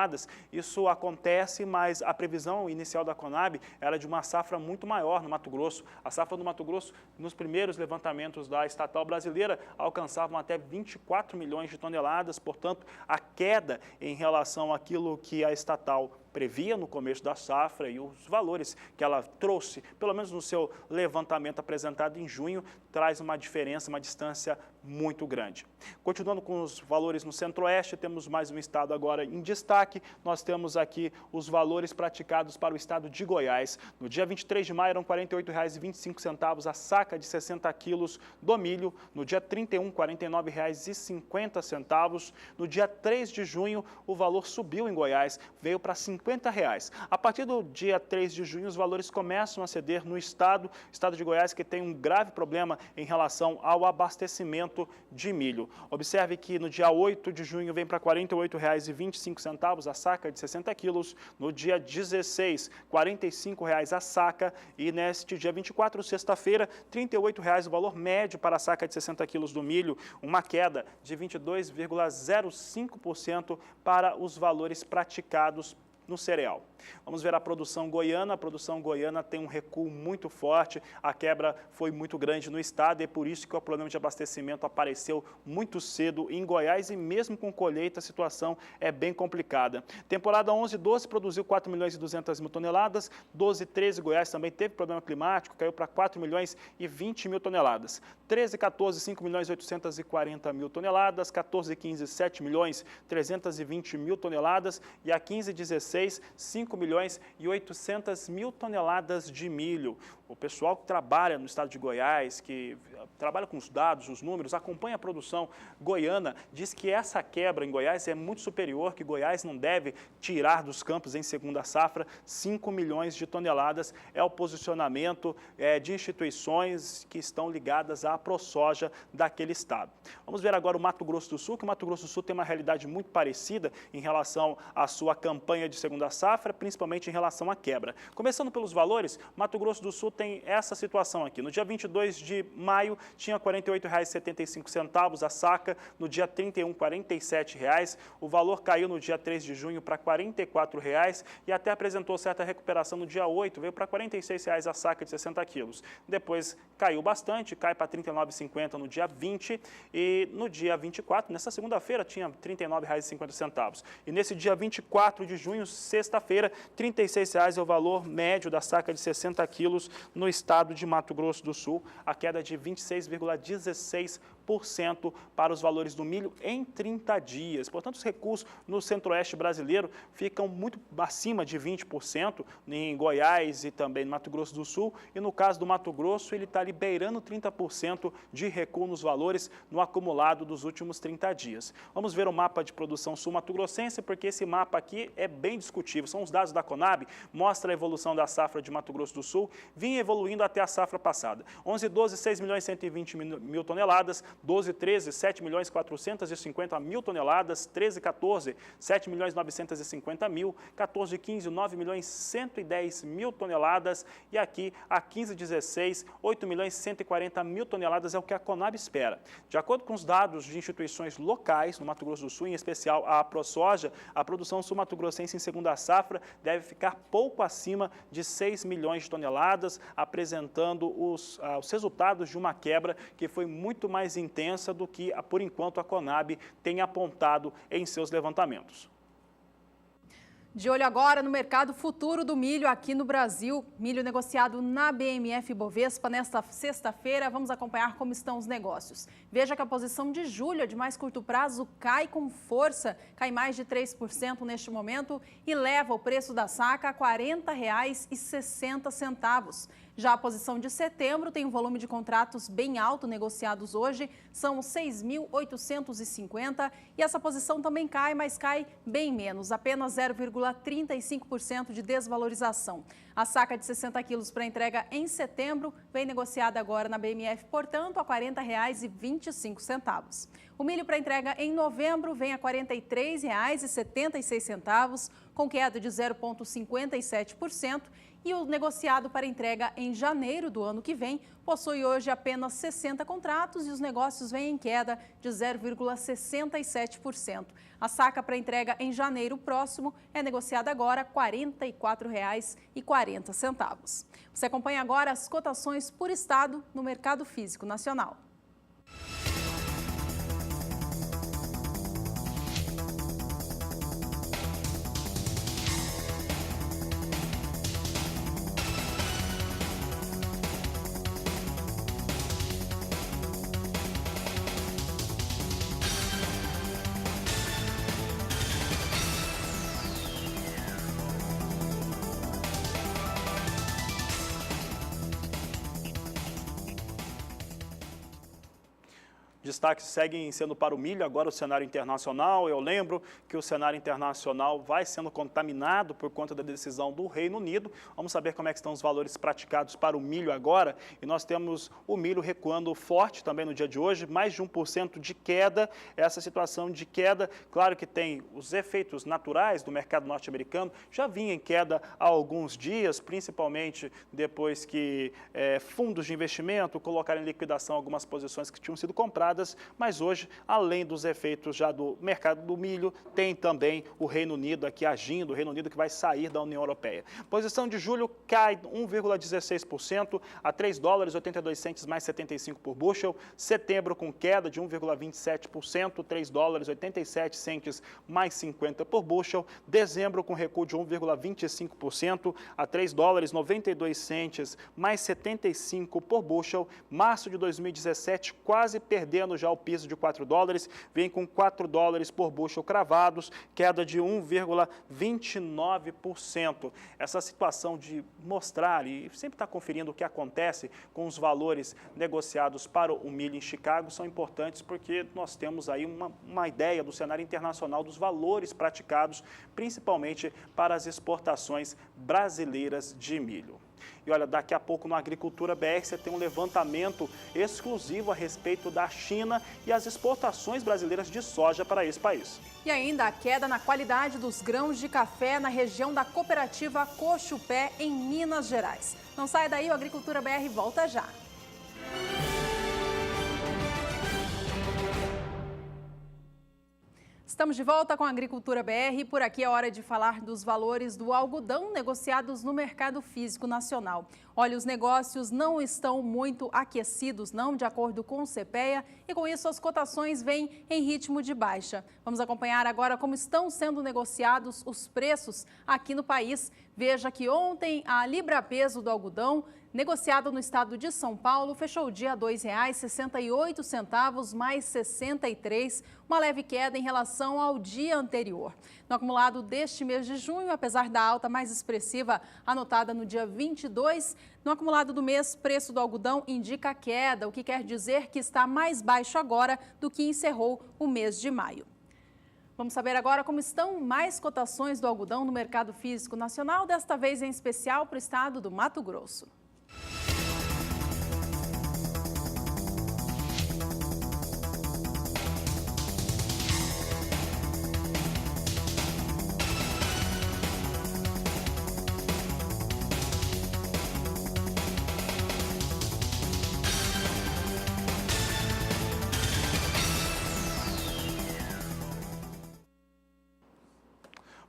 Isso acontece, mas a previsão inicial da Conab era de uma safra muito maior no Mato Grosso. A safra do Mato Grosso, nos primeiros levantamentos da estatal brasileira, alcançavam até 24 milhões de toneladas. Portanto, a queda em relação àquilo que a estatal previa no começo da safra e os valores que ela trouxe, pelo menos no seu levantamento apresentado em junho, traz uma diferença, uma distância muito grande. Continuando com os valores no Centro-Oeste, temos mais um estado agora em destaque. Nós temos aqui os valores praticados para o estado de Goiás. No dia 23 de maio eram R$ 48,25 a saca de 60 quilos do milho. No dia 31, R$ 49,50. No dia 3 de junho, o valor subiu em Goiás, veio para R$ 50. A partir do dia 3 de junho, os valores começam a ceder no estado de Goiás, que tem um grave problema em relação ao abastecimento de milho. Observe que no dia 8 de junho vem para R$ 48,25 a saca de 60 quilos, no dia 16, R$ 45,00 a saca e neste dia 24, sexta-feira, R$ 38,00 o valor médio para a saca de 60 quilos do milho, uma queda de 22,05% para os valores praticados no cereal. Vamos ver a produção goiana. A produção goiana tem um recuo muito forte, a quebra foi muito grande no estado e é por isso que o problema de abastecimento apareceu muito cedo em Goiás e mesmo com colheita a situação é bem complicada. Temporada 11/12 produziu 4.200.000 toneladas, 12/13 Goiás também teve problema climático, caiu para 4.020.000 toneladas. 13/14, 5.840.000 toneladas, 14/15, 7.320.000 toneladas e a 15/16, 5.800.000 toneladas de milho. O pessoal que trabalha no estado de Goiás, que trabalha com os dados, os números, acompanha a produção goiana, diz que essa quebra em Goiás é muito superior, que Goiás não deve tirar dos campos em segunda safra 5 milhões de toneladas. É o posicionamento de instituições que estão ligadas à ProSoja daquele estado. Vamos ver agora o Mato Grosso do Sul, que o Mato Grosso do Sul tem uma realidade muito parecida em relação à sua campanha de segunda safra, principalmente em relação à quebra. Começando pelos valores, Mato Grosso do Sul tem essa situação aqui. No dia 22 de maio, tinha R$ 48,75 a saca. No dia 31, R$ 47,00. O valor caiu no dia 3 de junho para R$ 44,00 e até apresentou certa recuperação no dia 8, veio para R$ 46,00 a saca de 60 quilos. Depois caiu bastante, cai para R$ 39,50 no dia 20 e no dia 24, nessa segunda-feira, tinha R$ 39,50. E nesse dia 24 de junho, sexta-feira, R$ 36,00 é o valor médio da saca de 60 quilos no estado de Mato Grosso do Sul, a queda de 26,16%. para os valores do milho em 30 dias. Portanto, os recuos no centro-oeste brasileiro ficam muito acima de 20% em Goiás e também no Mato Grosso do Sul. E no caso do Mato Grosso, ele está liberando 30% de recuo nos valores no acumulado dos últimos 30 dias. Vamos ver o mapa de produção sul-mato-grossense, porque esse mapa aqui é bem discutível. São os dados da Conab, mostra a evolução da safra de Mato Grosso do Sul, vinha evoluindo até a safra passada. 11/12, 6.120.000 toneladas, 12/13, 7.450.000 toneladas, 13/14, 7.950.000, 14/15, 9.110.000 toneladas e aqui a 15/16, 8.140.000 toneladas é o que a Conab espera. De acordo com os dados de instituições locais no Mato Grosso do Sul, em especial a AproSoja, a produção sul-mato-grossense em segunda safra deve ficar pouco acima de 6 milhões de toneladas, apresentando os resultados de uma quebra que foi muito mais intensa do que, por enquanto, a Conab tem apontado em seus levantamentos. De olho agora no mercado futuro do milho aqui no Brasil. Milho negociado na BMF Bovespa nesta sexta-feira. Vamos acompanhar como estão os negócios. Veja que a posição de julho, a de mais curto prazo, cai com força, cai mais de 3% neste momento e leva o preço da saca a R$ 40,60. Já a posição de setembro tem um volume de contratos bem alto negociados hoje, são 6.850 e essa posição também cai, mas cai bem menos, apenas 0,35% de desvalorização. A saca de 60 quilos para entrega em setembro vem negociada agora na BMF, portanto, a R$ 40,25. O milho para entrega em novembro vem a R$ 43,76, com queda de 0,57%. E o negociado para entrega em janeiro do ano que vem possui hoje apenas 60 contratos e os negócios vêm em queda de 0,67%. A saca para entrega em janeiro próximo é negociada agora R$ 44,40. Você acompanha agora as cotações por estado no mercado físico nacional. Destaques seguem sendo para o milho, agora o cenário internacional. Eu lembro que o cenário internacional vai sendo contaminado por conta da decisão do Reino Unido. Vamos saber como é que estão os valores praticados para o milho agora. E nós temos o milho recuando forte também no dia de hoje, mais de 1% de queda. Essa situação de queda, claro que tem os efeitos naturais do mercado norte-americano, já vinha em queda há alguns dias, principalmente depois que fundos de investimento colocaram em liquidação algumas posições que tinham sido compradas. Mas hoje, além dos efeitos já do mercado do milho, tem também o Reino Unido aqui agindo, o Reino Unido que vai sair da União Europeia. Posição de julho cai 1,16% a $3,82 mais 75 por bushel. Setembro com queda de 1,27%, $3,87 mais 50 por bushel. Dezembro com recuo de 1,25% a $3,92 mais 75 por bushel. Março de 2017 quase perdendo já o piso de $4, vem com $4 por bushel cravados, queda de 1,29%. Essa situação de mostrar e sempre estar conferindo o que acontece com os valores negociados para o milho em Chicago são importantes porque nós temos aí uma ideia do cenário internacional dos valores praticados, principalmente para as exportações brasileiras de milho. E olha, daqui a pouco no Agricultura BR você tem um levantamento exclusivo a respeito da China e as exportações brasileiras de soja para esse país. E ainda a queda na qualidade dos grãos de café na região da cooperativa Cochupé, em Minas Gerais. Não saia daí, o Agricultura BR volta já. Estamos de volta com a Agricultura BR e por aqui é hora de falar dos valores do algodão negociados no mercado físico nacional. Olha, os negócios não estão muito aquecidos, não, de acordo com o CPEA, e com isso as cotações vêm em ritmo de baixa. Vamos acompanhar agora como estão sendo negociados os preços aqui no país. Veja que ontem a libra-peso do algodão negociado no estado de São Paulo, fechou o dia a R$ 2,68 mais 63, uma leve queda em relação ao dia anterior. No acumulado deste mês de junho, apesar da alta mais expressiva anotada no dia 22, no acumulado do mês, preço do algodão indica queda, o que quer dizer que está mais baixo agora do que encerrou o mês de maio. Vamos saber agora como estão mais cotações do algodão no mercado físico nacional, desta vez em especial para o estado do Mato Grosso.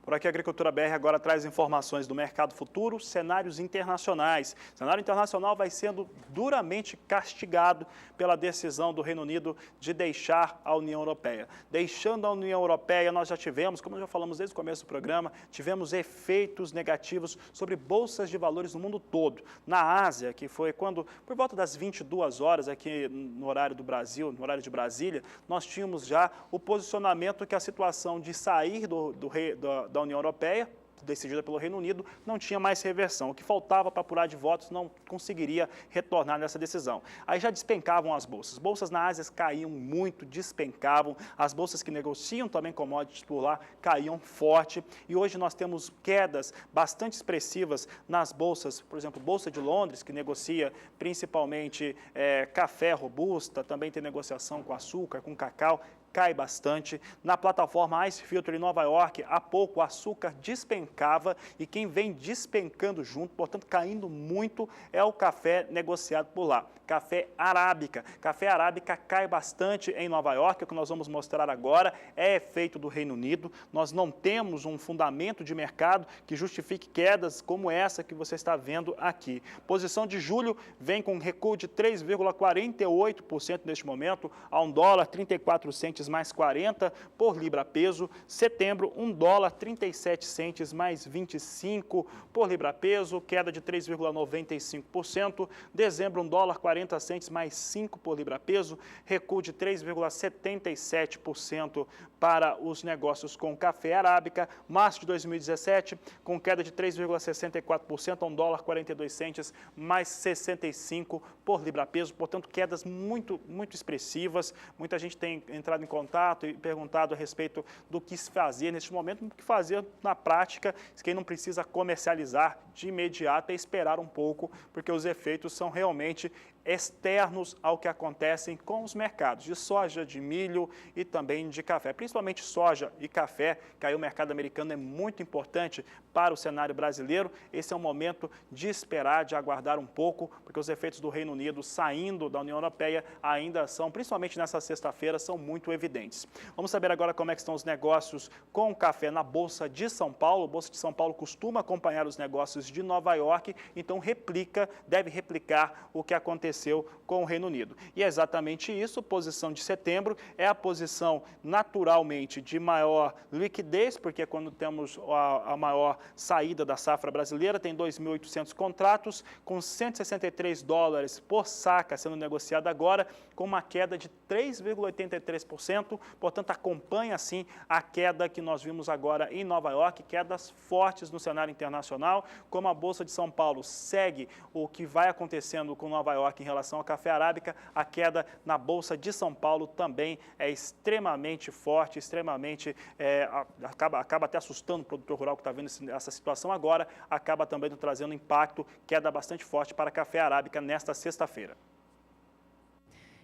Por aqui a Agricultura BR agora traz informações do mercado futuro, cenários internacionais. O cenário internacional vai sendo duramente castigado pela decisão do Reino Unido de deixar a União Europeia. Deixando a União Europeia, nós já tivemos, como já falamos desde o começo do programa, tivemos efeitos negativos sobre bolsas de valores no mundo todo. Na Ásia, que foi quando, por volta das 22 horas aqui no horário do Brasil, no horário de Brasília, nós tínhamos já o posicionamento que a situação de sair da União Europeia, decidida pelo Reino Unido, não tinha mais reversão. O que faltava para apurar de votos não conseguiria retornar nessa decisão. Aí já despencavam as bolsas. Bolsas na Ásia caíam muito, despencavam. As bolsas que negociam também commodities por lá caíam forte. E hoje nós temos quedas bastante expressivas nas bolsas, por exemplo, Bolsa de Londres, que negocia principalmente café robusta, também tem negociação com açúcar, com cacau, cai bastante. Na plataforma Ice Filter em Nova York, há pouco o açúcar despencava e quem vem despencando junto, portanto caindo muito, é o café negociado por lá. Café arábica. Café arábica cai bastante em Nova York, o que nós vamos mostrar agora é efeito do Reino Unido. Nós não temos um fundamento de mercado que justifique quedas como essa que você está vendo aqui. Posição de julho vem com um recuo de 3,48% neste momento, a $1,34 mais 40 por libra peso. Setembro, $1,37 mais 25 por libra peso, queda de 3,95%. Dezembro, $1,40 mais 5 por libra peso, recuo de 3,77% para os negócios com café arábica. Março de 2017, com queda de 3,64% a $1,42 mais 65 por libra peso. Portanto, quedas muito expressivas. Muita gente tem entrado em contato e perguntado a respeito do que se fazer neste momento, o que fazer na prática. Quem não precisa comercializar de imediato é esperar um pouco, porque os efeitos são realmente externos ao que acontecem com os mercados de soja, de milho e também de café. Principalmente soja e café, que aí o mercado americano é muito importante para o cenário brasileiro. Esse é um momento de esperar, de aguardar um pouco, porque os efeitos do Reino Unido saindo da União Europeia ainda são, principalmente nessa sexta-feira, são muito evidentes. Vamos saber agora como é que estão os negócios com o café na Bolsa de São Paulo. A Bolsa de São Paulo costuma acompanhar os negócios de Nova York, então deve replicar o que aconteceu com o Reino Unido. E é exatamente isso, posição de setembro é a posição naturalmente de maior liquidez, porque é quando temos a maior saída da safra brasileira, tem 2.800 contratos, com $163 por saca sendo negociado agora, com uma queda de 3,83%, portanto acompanha sim a queda que nós vimos agora em Nova York, quedas fortes no cenário internacional, como a Bolsa de São Paulo segue o que vai acontecendo com Nova York em relação ao café arábica, a queda na Bolsa de São Paulo também é extremamente forte, acaba até assustando o produtor rural que está vendo essa situação agora, acaba também trazendo impacto, queda bastante forte para café arábica nesta sexta-feira.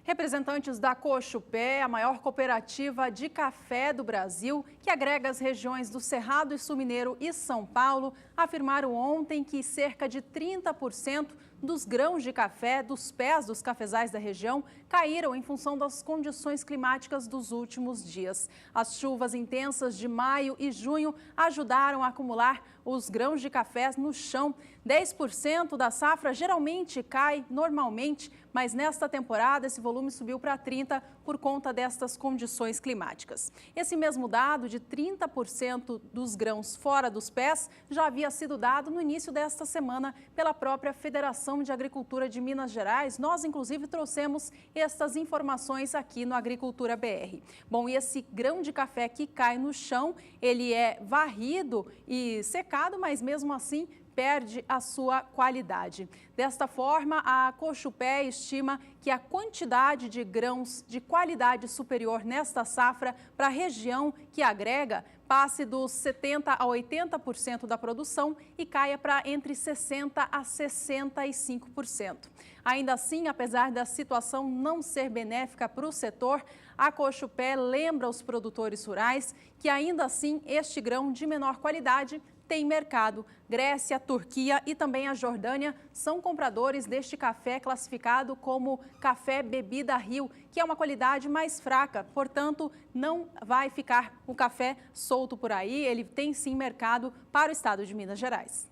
Representantes da Cochupé, a maior cooperativa de café do Brasil, que agrega as regiões do Cerrado e Sul Mineiro e São Paulo, afirmaram ontem que cerca de 30% dos grãos de café dos pés dos cafezais da região caíram em função das condições climáticas dos últimos dias. As chuvas intensas de maio e junho ajudaram a acumular os grãos de café no chão. 10% da safra geralmente cai normalmente, mas nesta temporada esse volume subiu para 30%, por conta destas condições climáticas. Esse mesmo dado de 30% dos grãos fora dos pés já havia sido dado no início desta semana pela própria Federação de Agricultura de Minas Gerais. Nós, inclusive, trouxemos estas informações aqui no Agricultura BR. Bom, e esse grão de café que cai no chão, ele é varrido e secado, mas mesmo assim perde a sua qualidade. Desta forma, a Cochupé estima que a quantidade de grãos de qualidade superior nesta safra para a região que agrega passe dos 70% a 80% da produção e caia para entre 60% a 65%. Ainda assim, apesar da situação não ser benéfica para o setor, a Cochupé lembra os produtores rurais que ainda assim este grão de menor qualidade tem mercado. Grécia, Turquia e também a Jordânia são compradores deste café classificado como café bebida Rio, que é uma qualidade mais fraca, portanto, não vai ficar o café solto por aí, ele tem sim mercado para o estado de Minas Gerais.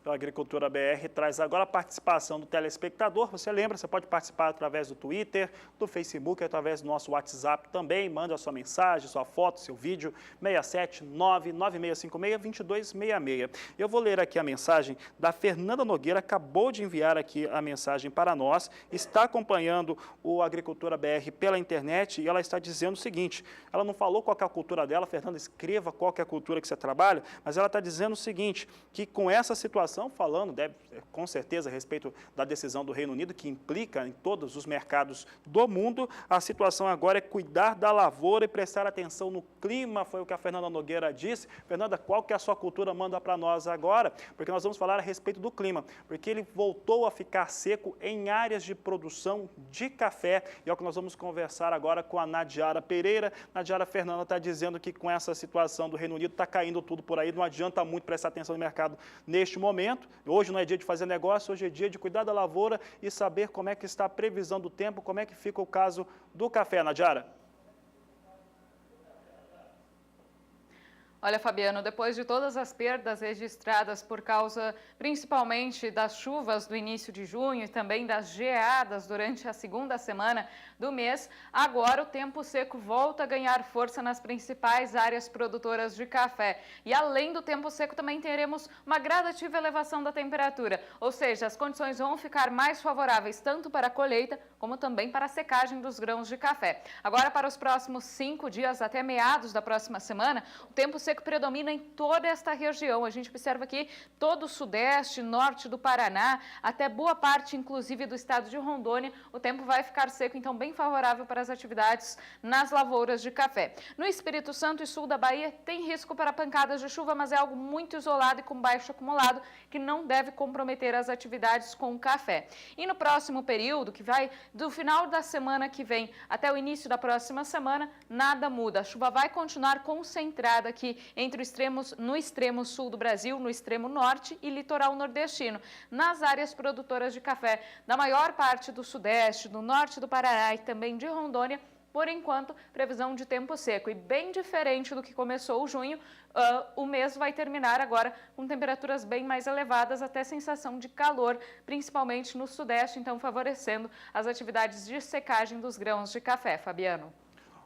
A Agricultura BR traz agora a participação do telespectador. Você lembra, você pode participar através do Twitter, do Facebook, através do nosso WhatsApp também. Manda a sua mensagem, sua foto, seu vídeo, 679-9656-2266. Eu vou ler aqui a mensagem da Fernanda Nogueira, acabou de enviar aqui a mensagem para nós, está acompanhando o Agricultura BR pela internet e ela está dizendo o seguinte, ela não falou qual que é a cultura dela, Fernanda, escreva qual que é a cultura que você trabalha, mas ela está dizendo o seguinte, que com essa situação, falando, com certeza, a respeito da decisão do Reino Unido, que implica em todos os mercados do mundo, a situação agora é cuidar da lavoura e prestar atenção no clima, foi o que a Fernanda Nogueira disse. Fernanda, qual que é a sua cultura? Manda para nós agora, porque nós vamos falar a respeito do clima, porque ele voltou a ficar seco em áreas de produção de café, e é o que nós vamos conversar agora com a Nadiara Pereira. Nadiara, Fernanda está dizendo que com essa situação do Reino Unido está caindo tudo por aí, não adianta muito prestar atenção no mercado neste momento. Hoje não é dia de fazer negócio, hoje é dia de cuidar da lavoura e saber como é que está a previsão do tempo, como é que fica o caso do café, Nadiara. Olha, Fabiano, depois de todas as perdas registradas por causa principalmente das chuvas do início de junho e também das geadas durante a segunda semana do mês, agora o tempo seco volta a ganhar força nas principais áreas produtoras de café. E além do tempo seco, também teremos uma gradativa elevação da temperatura, ou seja, as condições vão ficar mais favoráveis tanto para a colheita como também para a secagem dos grãos de café. Agora, para os próximos 5 dias, até meados da próxima semana, o tempo seco predomina em toda esta região. A gente observa aqui todo o sudeste, norte do Paraná, até boa parte, inclusive, do estado de Rondônia. O tempo vai ficar seco, então bem favorável para as atividades nas lavouras de café. No Espírito Santo e sul da Bahia, tem risco para pancadas de chuva, mas é algo muito isolado e com baixo acumulado, que não deve comprometer as atividades com o café. E no próximo período, que vai do final da semana que vem até o início da próxima semana, nada muda. A chuva vai continuar concentrada aqui no extremo sul do Brasil, no extremo norte e litoral nordestino, nas áreas produtoras de café da maior parte do sudeste, do norte do Paraná e também de Rondônia. Por enquanto, previsão de tempo seco e bem diferente do que começou o junho, o mês vai terminar agora com temperaturas bem mais elevadas, até sensação de calor, principalmente no sudeste, então favorecendo as atividades de secagem dos grãos de café. Fabiano.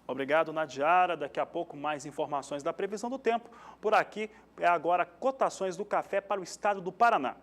Obrigado, Nadiara. Daqui a pouco mais informações da previsão do tempo. Por aqui é agora cotações do café para o estado do Paraná.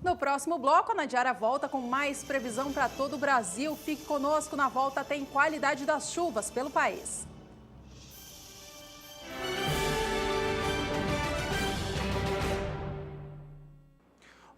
No próximo bloco, a Nadiara volta com mais previsão para todo o Brasil. Fique conosco, na volta tem qualidade das chuvas pelo país.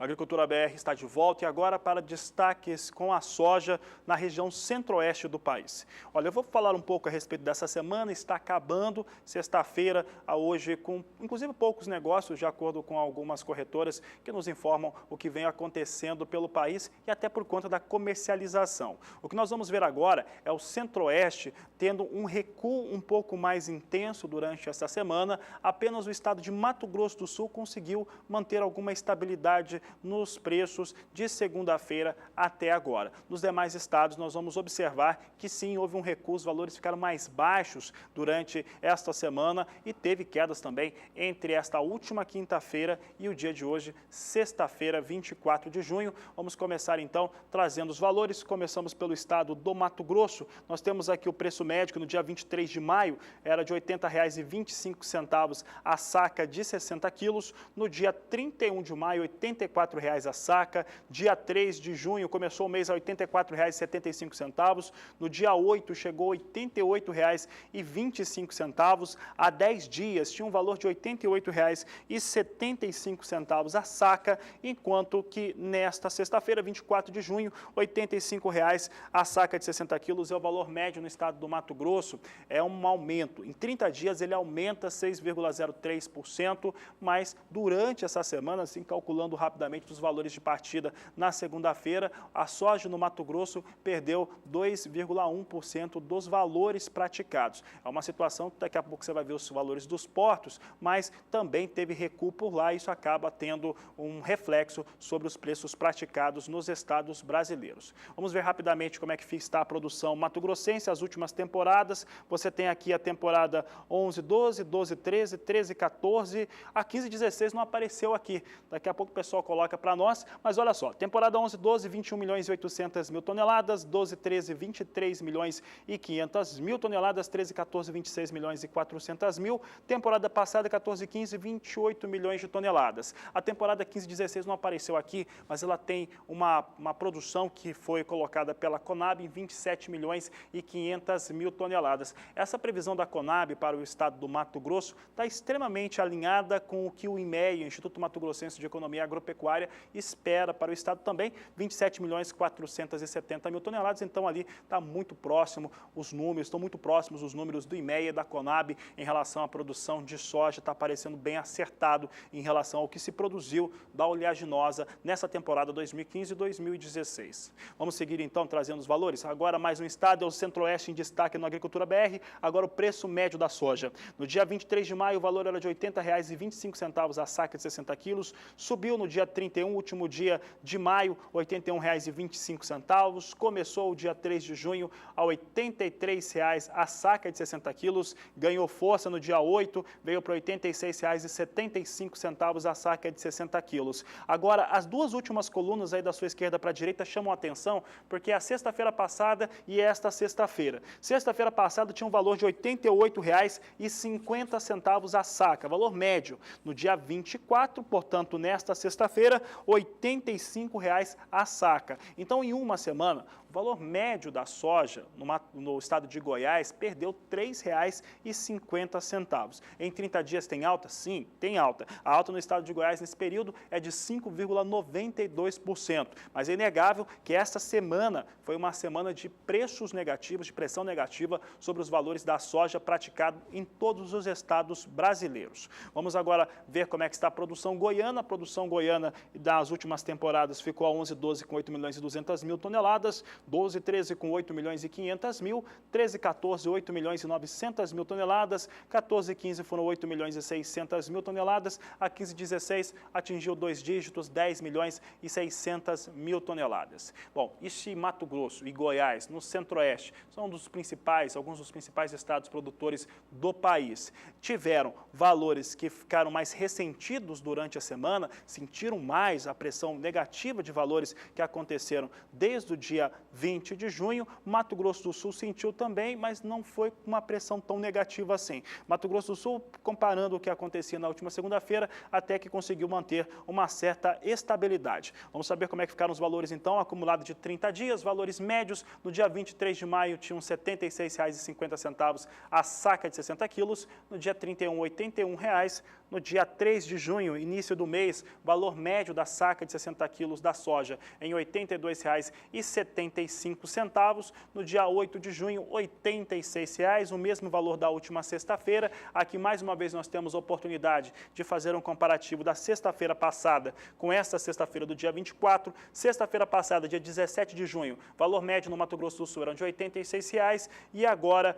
A Agricultura BR está de volta e agora para destaques com a soja na região centro-oeste do país. Olha, eu vou falar um pouco a respeito dessa semana, está acabando, sexta-feira, hoje, com inclusive poucos negócios, de acordo com algumas corretoras que nos informam o que vem acontecendo pelo país e até por conta da comercialização. O que nós vamos ver agora é o centro-oeste tendo um recuo um pouco mais intenso durante essa semana. Apenas o estado de Mato Grosso do Sul conseguiu manter alguma estabilidade nos preços de segunda-feira até agora. Nos demais estados, nós vamos observar que sim, houve um recuo, os valores ficaram mais baixos durante esta semana e teve quedas também entre esta última quinta-feira e o dia de hoje, sexta-feira, 24 de junho. Vamos começar então trazendo os valores. Começamos pelo estado do Mato Grosso. Nós temos aqui o preço médio no dia 23 de maio, era de R$ 80,25 a saca de 60 quilos. No dia 31 de maio, R$ 84,00 a saca. Dia 3 de junho, começou o mês a R$ 84,75. No dia 8, chegou a R$ 88,25. Há 10 dias, tinha um valor de R$ 88,75 a saca, enquanto que nesta sexta-feira, 24 de junho, R$ 85,00 a saca de 60 quilos é o valor médio no estado do Mato Grosso. É um aumento. Em 30 dias, ele aumenta 6,03%, mas durante essa semana, assim, calculando rapidamente os valores de partida na segunda-feira, a soja no Mato Grosso perdeu 2,1% dos valores praticados. É uma situação que daqui a pouco você vai ver os valores dos portos, mas também teve recuo por lá e isso acaba tendo um reflexo sobre os preços praticados nos estados brasileiros. Vamos ver rapidamente como é que está a produção mato-grossense, as últimas temporadas. Você tem aqui a temporada 11-12, 12-13, 13-14, a 15-16 não apareceu aqui. Daqui a pouco o pessoal coloca para nós, mas olha só, temporada 11-12, 21.800.000 toneladas, 12-13, 23.500.000 toneladas, 13-14, 26.400.000, temporada passada 14-15, 28 milhões de toneladas. A temporada 15-16 não apareceu aqui, mas ela tem uma produção que foi colocada pela Conab em 27.500.000 toneladas. Essa previsão da Conab para o estado do Mato Grosso está extremamente alinhada com o que o IMEA, Instituto Mato Grossense de Economia Agropecuária, espera para o estado também, 27.470.000 toneladas. Então ali está muito próximo os números, estão muito próximos os números do IMEA e da Conab em relação à produção de soja, está parecendo bem acertado em relação ao que se produziu da oleaginosa nessa temporada 2015 e 2016. Vamos seguir então trazendo os valores. Agora mais um estado, é o Centro-Oeste em destaque no Agricultura BR. Agora o preço médio da soja. No dia 23 de maio o valor era de R$ 80,25 a saca de 60 quilos. Subiu no dia 31, último dia de maio, R$ 81,25. Começou o dia 3 de junho a R$ 83,00 a saca de 60 quilos. Ganhou força no dia 8, veio para R$ 86,75 a saca de 60 quilos. Agora, as duas últimas colunas aí da sua esquerda para a direita chamam a atenção, porque é a sexta-feira passada e esta sexta-feira. Sexta-feira passada tinha um valor de R$ 88,50 a saca, valor médio. No dia 24, portanto, nesta sexta-feira, R$ 85,00 a saca. Então, em uma semana, o valor médio da soja no estado de Goiás perdeu R$ 3,50. Em 30 dias tem alta? Sim, tem alta. A alta no estado de Goiás nesse período é de 5,92%. Mas é inegável que esta semana foi uma semana de preços negativos, de pressão negativa sobre os valores da soja praticado em todos os estados brasileiros. Vamos agora ver como é que está a produção goiana. A produção goiana das últimas temporadas ficou a 11-12 com 8.200.000 toneladas, 12-13 com 8.500.000, 13-14, 8.900.000 toneladas, 14-15 foram 8.600.000 toneladas, a 15-16 atingiu dois dígitos, 10.600.000 toneladas. Bom, isso em Mato Grosso e Goiás, no Centro-Oeste, são alguns dos principais estados produtores do país. Tiveram valores que ficaram mais ressentidos durante a semana, sentiram mais a pressão negativa de valores que aconteceram desde o dia 20 de junho. Mato Grosso do Sul sentiu também, mas não foi uma pressão tão negativa assim. Mato Grosso do Sul, comparando o que acontecia na última segunda-feira, até que conseguiu manter uma certa estabilidade. Vamos saber como é que ficaram os valores então, acumulado de 30 dias, valores médios. No dia 23 de maio tinham R$ 76,50 a saca de 60 quilos, no dia 31, R$ 81,00, No dia 3 de junho, início do mês, valor médio da saca de 60 quilos da soja em R$ 82,75. No dia 8 de junho, R$ 86,00, o mesmo valor da última sexta-feira. Aqui, mais uma vez, nós temos a oportunidade de fazer um comparativo da sexta-feira passada com esta sexta-feira do dia 24. Sexta-feira passada, dia 17 de junho, valor médio no Mato Grosso do Sul era de R$ 86,00 e agora,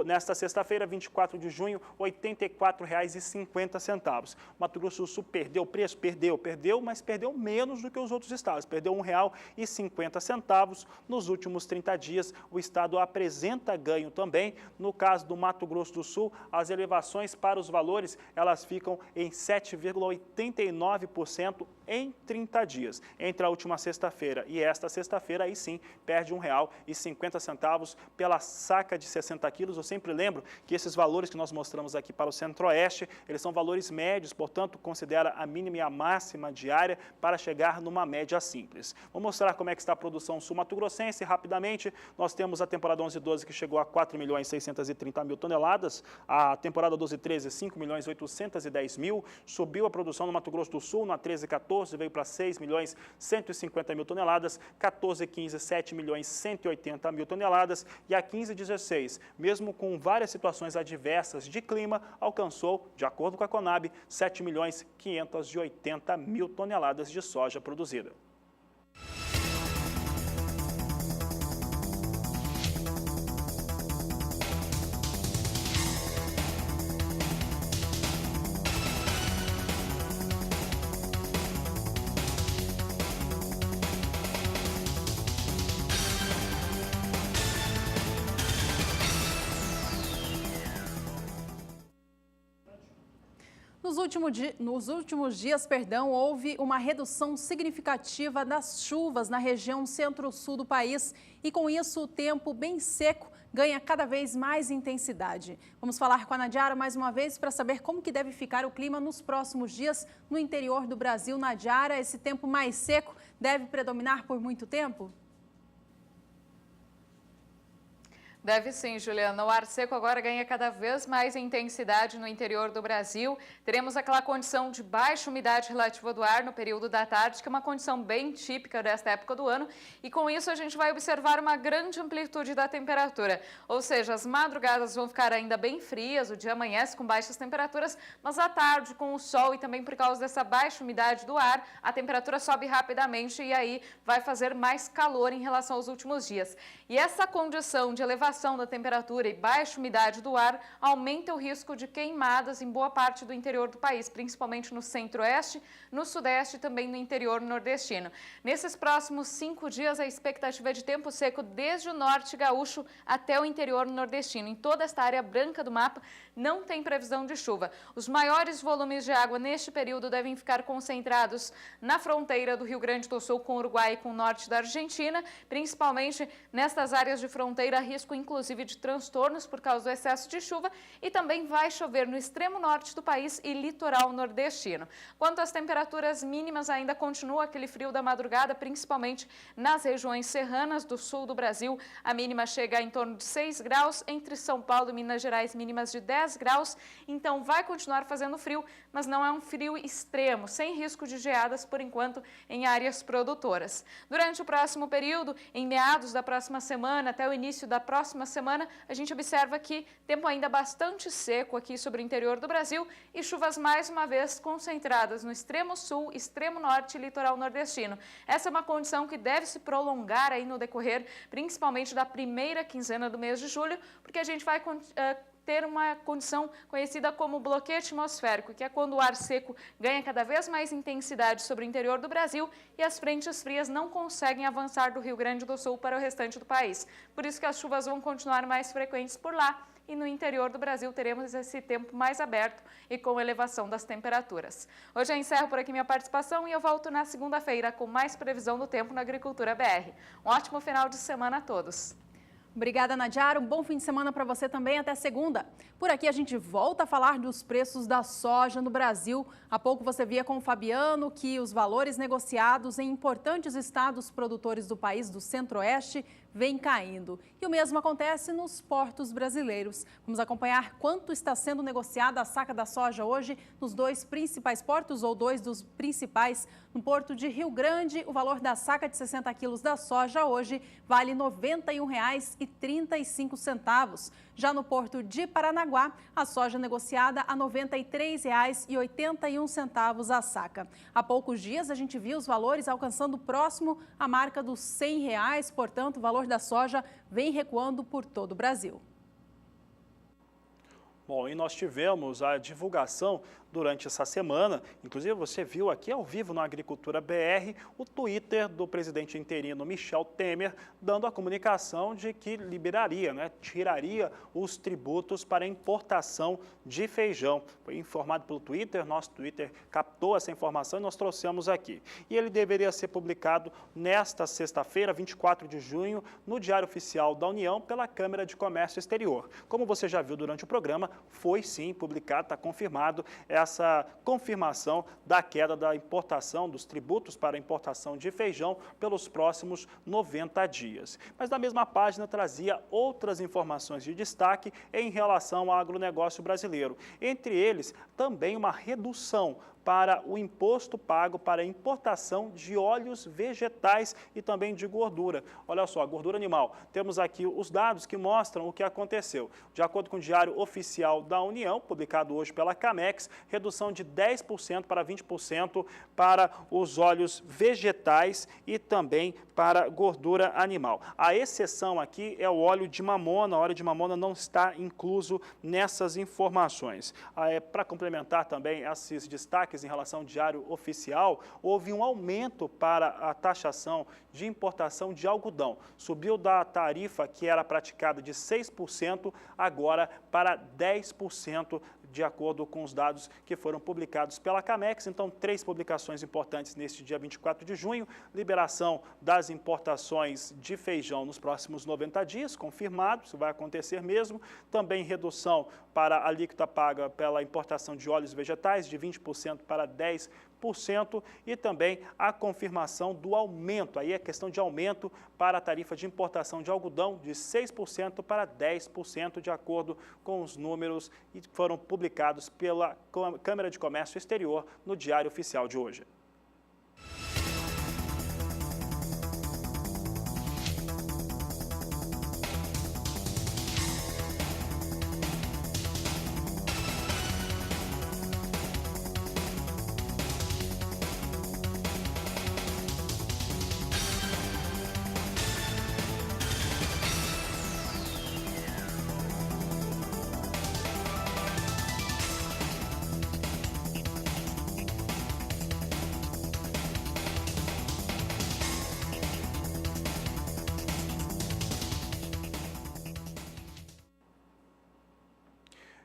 nesta sexta-feira, 24 de junho, R$ 84,50. Mato Grosso do Sul perdeu preço? Perdeu, mas perdeu menos do que os outros estados. Perdeu R$ 1,50. Nos últimos 30 dias, o estado apresenta ganho também. No caso do Mato Grosso do Sul, as elevações para os valores, elas ficam em 7,89% em 30 dias. Entre a última sexta-feira e esta sexta-feira, aí sim, perde R$ 1,50 pela saca de 60 quilos. Eu sempre lembro que esses valores que nós mostramos aqui para o Centro-Oeste, eles são valores médios, portanto, considera a mínima e a máxima diária para chegar numa média simples. Vou mostrar como é que está a produção sul-mato-grossense. Rapidamente, nós temos a temporada 11/12 que chegou a 4.630.000 toneladas, a temporada 12/13, 5.810.000, subiu a produção no Mato Grosso do Sul, na 13/14, veio para 6.150.000 toneladas, 14/15, 7.180.000 toneladas e a 15/16, mesmo com várias situações adversas de clima, alcançou, de acordo com a Conab, 7.580.000 toneladas de soja produzida. Nos últimos dias, houve uma redução significativa das chuvas na região centro-sul do país e, com isso, o tempo bem seco ganha cada vez mais intensidade. Vamos falar com a Nadiara mais uma vez para saber como que deve ficar o clima nos próximos dias no interior do Brasil. Nadiara, esse tempo mais seco deve predominar por muito tempo? Deve sim, Juliana. O ar seco agora ganha cada vez mais intensidade no interior do Brasil. Teremos aquela condição de baixa umidade relativa do ar no período da tarde, que é uma condição bem típica desta época do ano. E com isso a gente vai observar uma grande amplitude da temperatura. Ou seja, as madrugadas vão ficar ainda bem frias, o dia amanhece com baixas temperaturas, mas à tarde, com o sol e também por causa dessa baixa umidade do ar, a temperatura sobe rapidamente e aí vai fazer mais calor em relação aos últimos dias. E essa condição de elevação da temperatura e baixa umidade do ar aumenta o risco de queimadas em boa parte do interior do país, principalmente no centro-oeste, no sudeste e também no interior nordestino. Nesses próximos 5 dias, a expectativa é de tempo seco desde o norte gaúcho até o interior nordestino. Em toda esta área branca do mapa, não tem previsão de chuva. Os maiores volumes de água neste período devem ficar concentrados na fronteira do Rio Grande do Sul com o Uruguai e com o norte da Argentina, principalmente nestas áreas de fronteira, risco inclusive de transtornos por causa do excesso de chuva, e também vai chover no extremo norte do país e litoral nordestino. Quanto às temperaturas mínimas, ainda continua aquele frio da madrugada, principalmente nas regiões serranas do sul do Brasil. A mínima chega em torno de 6 graus, entre São Paulo e Minas Gerais, mínimas de 10 graus. Então vai continuar fazendo frio, mas não é um frio extremo, sem risco de geadas por enquanto em áreas produtoras. Durante o próximo período, em meados da próxima semana até o início da próxima semana, a gente observa que tempo ainda bastante seco aqui sobre o interior do Brasil e chuvas mais uma vez concentradas no extremo sul, extremo norte e litoral nordestino. Essa é uma condição que deve se prolongar aí no decorrer, principalmente da primeira quinzena do mês de julho, porque a gente vai ter uma condição conhecida como bloqueio atmosférico, que é quando o ar seco ganha cada vez mais intensidade sobre o interior do Brasil e as frentes frias não conseguem avançar do Rio Grande do Sul para o restante do país. Por isso que as chuvas vão continuar mais frequentes por lá e no interior do Brasil teremos esse tempo mais aberto e com elevação das temperaturas. Hoje eu encerro por aqui minha participação e eu volto na segunda-feira com mais previsão do tempo na Agricultura BR. Um ótimo final de semana a todos. Obrigada, Nadiara. Um bom fim de semana para você também. Até segunda. Por aqui a gente volta a falar dos preços da soja no Brasil. Há pouco você via com o Fabiano que os valores negociados em importantes estados produtores do país do Centro-Oeste vêm caindo. E o mesmo acontece nos portos brasileiros. Vamos acompanhar quanto está sendo negociada a saca da soja hoje nos dois principais portos, ou dois dos principais. No porto de Rio Grande, o valor da saca de 60 quilos da soja hoje vale R$ 91,35. Já no porto de Paranaguá, a soja negociada a R$ 93,81 a saca. Há poucos dias a gente viu os valores alcançando próximo à marca dos R$ 100, portanto o valor da soja vem recuando por todo o Brasil. Bom, e nós tivemos a divulgação durante essa semana, inclusive você viu aqui ao vivo na Agricultura BR, o Twitter do presidente interino Michel Temer, dando a comunicação de que liberaria, tiraria os tributos para importação de feijão. Foi informado pelo Twitter, nosso Twitter captou essa informação e nós trouxemos aqui. E ele deveria ser publicado nesta sexta-feira, 24 de junho, no Diário Oficial da União, pela Câmara de Comércio Exterior. Como você já viu durante o programa, foi sim publicado, está confirmado essa confirmação da queda da importação, dos tributos para a importação de feijão pelos próximos 90 dias. Mas na mesma página trazia outras informações de destaque em relação ao agronegócio brasileiro. Entre eles, também uma redução para o imposto pago para a importação de óleos vegetais e também de gordura. Olha só, gordura animal. Temos aqui os dados que mostram o que aconteceu. De acordo com o Diário Oficial da União, publicado hoje pela Camex, redução de 10% para 20% para os óleos vegetais e também para gordura animal. A exceção aqui é o óleo de mamona. O óleo de mamona não está incluso nessas informações. Para complementar também esses destaques em relação ao Diário Oficial, houve um aumento para a taxação de importação de algodão. Subiu da tarifa que era praticada de 6% agora para 10%, de acordo com os dados que foram publicados pela Camex. Então, 3 publicações importantes neste dia 24 de junho. Liberação das importações de feijão nos próximos 90 dias, confirmado, isso vai acontecer mesmo. Também redução para a alíquota paga pela importação de óleos vegetais, de 20% para 10%. E também a confirmação do aumento, aí é questão de aumento para a tarifa de importação de algodão de 6% para 10%, de acordo com os números que foram publicados pela Câmara de Comércio Exterior no Diário Oficial de hoje.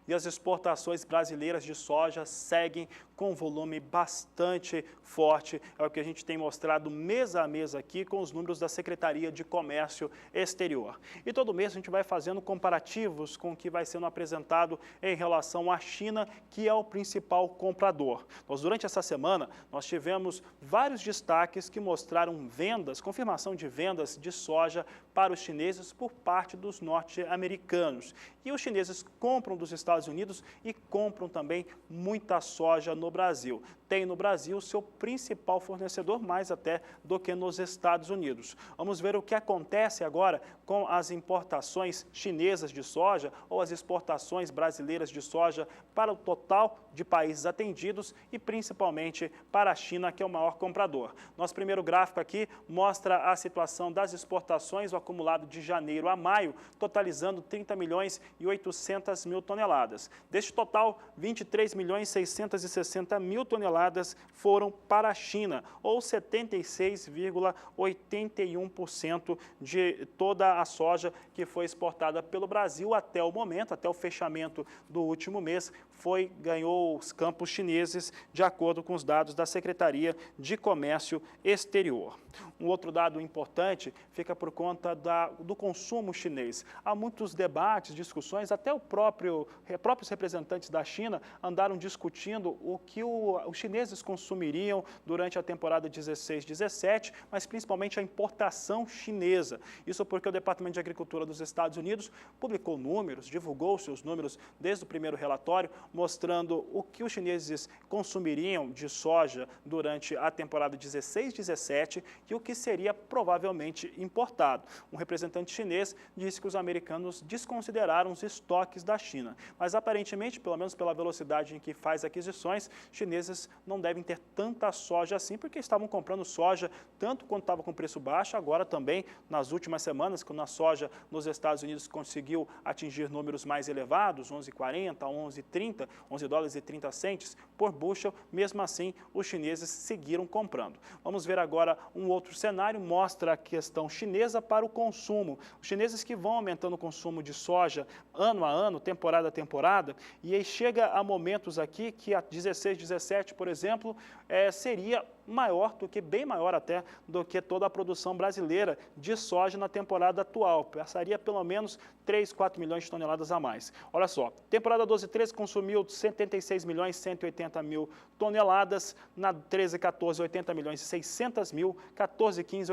E as exportações brasileiras de soja seguem com volume bastante forte. É o que a gente tem mostrado mês a mês aqui com os números da Secretaria de Comércio Exterior. E todo mês a gente vai fazendo comparativos com o que vai sendo apresentado em relação à China, que é o principal comprador. Durante essa semana, nós tivemos vários destaques que mostraram vendas, confirmação de vendas de soja para os chineses por parte dos norte-americanos. E os chineses compram dos Estados Unidos e compram também muita soja no Brasil. Tem no Brasil seu principal fornecedor, mais até do que nos Estados Unidos. Vamos ver o que acontece agora com as importações chinesas de soja ou as exportações brasileiras de soja para o total de países atendidos e principalmente para a China, que é o maior comprador. Nosso primeiro gráfico aqui mostra a situação das exportações, o acumulado de janeiro a maio, totalizando 30.800.000 toneladas. Deste total, 23.660.000 160 mil toneladas foram para a China, ou 76,81% de toda a soja que foi exportada pelo Brasil até o momento, até o fechamento do último mês, ganhou os campos chineses, de acordo com os dados da Secretaria de Comércio Exterior. Um outro dado importante fica por conta do consumo chinês. Há muitos debates, discussões, até os próprios representantes da China andaram discutindo o que os chineses consumiriam durante a temporada 16-17, mas principalmente a importação chinesa. Isso porque o Departamento de Agricultura dos Estados Unidos publicou números, divulgou seus números desde o primeiro relatório, mostrando o que os chineses consumiriam de soja durante a temporada 16-17 e o que seria provavelmente importado. Um representante chinês disse que os americanos desconsideraram os estoques da China, mas aparentemente, pelo menos pela velocidade em que faz aquisições, chineses não devem ter tanta soja assim, porque estavam comprando soja tanto quando estava com preço baixo, agora também nas últimas semanas, quando a soja nos Estados Unidos conseguiu atingir números mais elevados, 11,40, 11,30, 11 dólares e 30 centes por bushel, mesmo assim os chineses seguiram comprando. Vamos ver agora um outro cenário, mostra a questão chinesa para o consumo. Os chineses que vão aumentando o consumo de soja ano a ano, temporada a temporada, e aí chega a momentos aqui que a 16-17, por exemplo, seria maior bem maior até do que toda a produção brasileira de soja na temporada atual. Passaria pelo menos 3, 4 milhões de toneladas a mais. Olha só, temporada 12-13 consumiu 76 milhões 180 mil toneladas, na 13-14 80 milhões e 600 mil, 14-15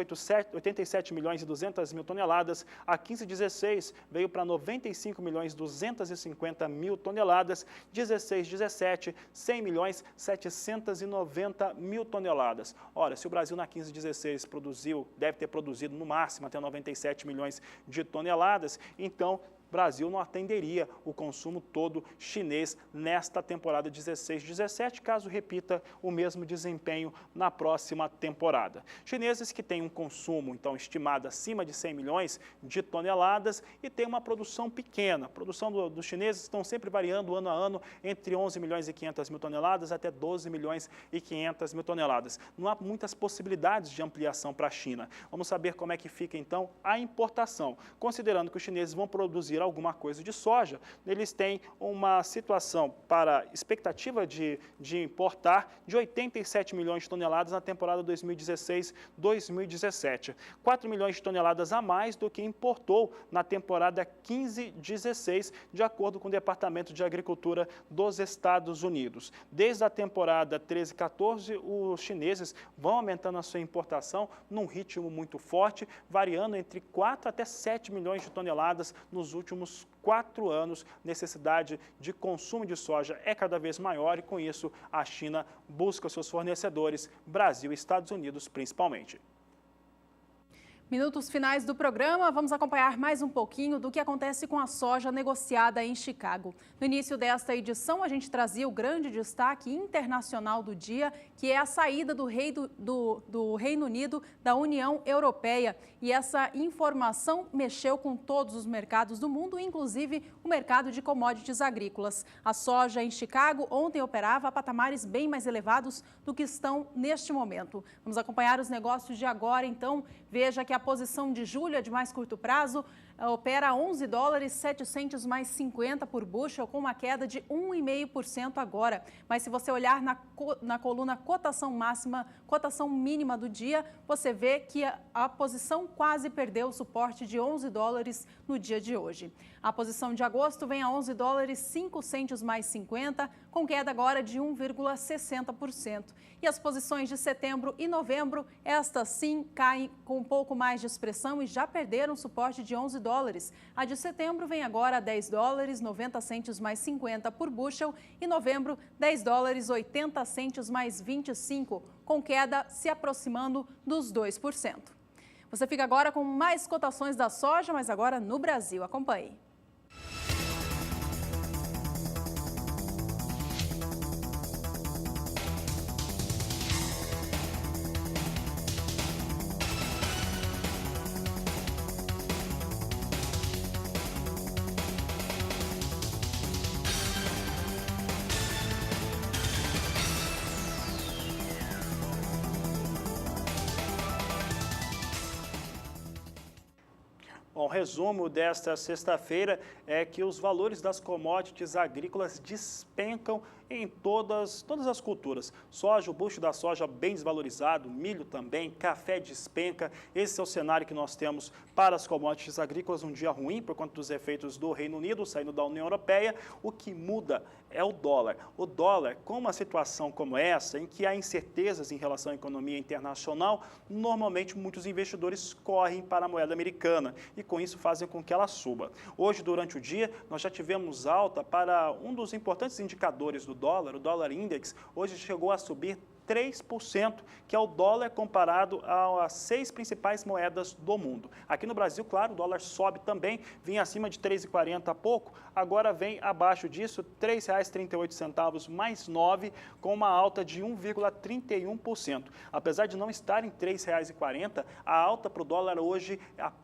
87 milhões e 200 mil toneladas, a 15-16 veio para 95 milhões 250 mil toneladas, 16-17 100 milhões 790 mil toneladas. Ora, se o Brasil na 15-16 deve ter produzido no máximo até 97 milhões de toneladas, então o Brasil não atenderia o consumo todo chinês nesta temporada 16-17, caso repita o mesmo desempenho na próxima temporada. Chineses que têm um consumo, então, estimado acima de 100 milhões de toneladas e têm uma produção pequena. A produção dos chineses estão sempre variando ano a ano entre 11 milhões e 500 mil toneladas até 12 milhões e 500 mil toneladas. Não há muitas possibilidades de ampliação para a China. Vamos saber como é que fica, então, a importação. Considerando que os chineses vão produzir alguma coisa de soja, eles têm uma situação para expectativa de importar de 87 milhões de toneladas na temporada 2016-2017. 4 milhões de toneladas a mais do que importou na temporada 15-16, de acordo com o Departamento de Agricultura dos Estados Unidos. Desde a temporada 13-14, os chineses vão aumentando a sua importação num ritmo muito forte, variando entre 4 até 7 milhões de toneladas nos últimos 4 anos. Necessidade de consumo de soja é cada vez maior e, com isso, a China busca seus fornecedores, Brasil e Estados Unidos principalmente. Minutos finais do programa, vamos acompanhar mais um pouquinho do que acontece com a soja negociada em Chicago. No início desta edição, a gente trazia o grande destaque internacional do dia, que é a saída do Reino Unido da União Europeia. E essa informação mexeu com todos os mercados do mundo, inclusive o mercado de commodities agrícolas. A soja em Chicago ontem operava a patamares bem mais elevados do que estão neste momento. Vamos acompanhar os negócios de agora, então. Veja que a posição de julho é de mais curto prazo, opera a 11 dólares 7 centes mais 50 por bushel, com uma queda de 1,5% agora. Mas se você olhar na coluna cotação máxima, cotação mínima do dia, você vê que a posição quase perdeu o suporte de 11 dólares no dia de hoje. A posição de agosto vem a 11 dólares 5 centes mais 50, com queda agora de 1,60%. E as posições de setembro e novembro, estas sim caem com um pouco mais de expressão e já perderam suporte de 11 dólares. A de setembro vem agora a 10 dólares 90 centes mais 50 por bushel e novembro 10 dólares 80 centes mais 25, com queda se aproximando dos 2%. Você fica agora com mais cotações da soja, mas agora no Brasil. Acompanhe. Bom, o resumo desta sexta-feira é que os valores das commodities agrícolas despencam em todas as culturas. Soja, o bucho da soja bem desvalorizado, milho também, café despenca. Esse é o cenário que nós temos para as commodities agrícolas, um dia ruim por conta dos efeitos do Reino Unido saindo da União Europeia. O que muda é o dólar. O dólar, com uma situação como essa, em que há incertezas em relação à economia internacional, normalmente muitos investidores correm para a moeda americana e com isso fazem com que ela suba. Hoje, durante o dia, nós já tivemos alta para um dos importantes indicadores do dólar, o dólar index, hoje chegou a subir 3%, que é o dólar comparado às 6 principais moedas do mundo. Aqui no Brasil, claro, o dólar sobe também, vinha acima de 3,40 há pouco, agora vem abaixo disso, R$ 3,38 mais 9, com uma alta de 1,31%. Apesar de não estar em R$ 3,40, a alta para o dólar hoje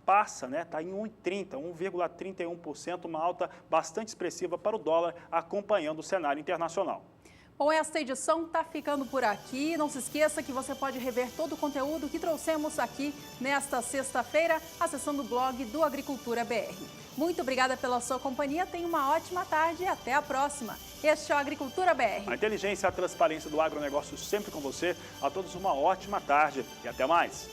passa, né? Está em 1,30, 1,31%, uma alta bastante expressiva para o dólar, acompanhando o cenário internacional. Bom, esta edição está ficando por aqui. Não se esqueça que você pode rever todo o conteúdo que trouxemos aqui nesta sexta-feira, acessando o blog do Agricultura BR. Muito obrigada pela sua companhia, tenha uma ótima tarde e até a próxima. Este é o Agricultura BR. A inteligência e a transparência do agronegócio sempre com você. A todos uma ótima tarde e até mais.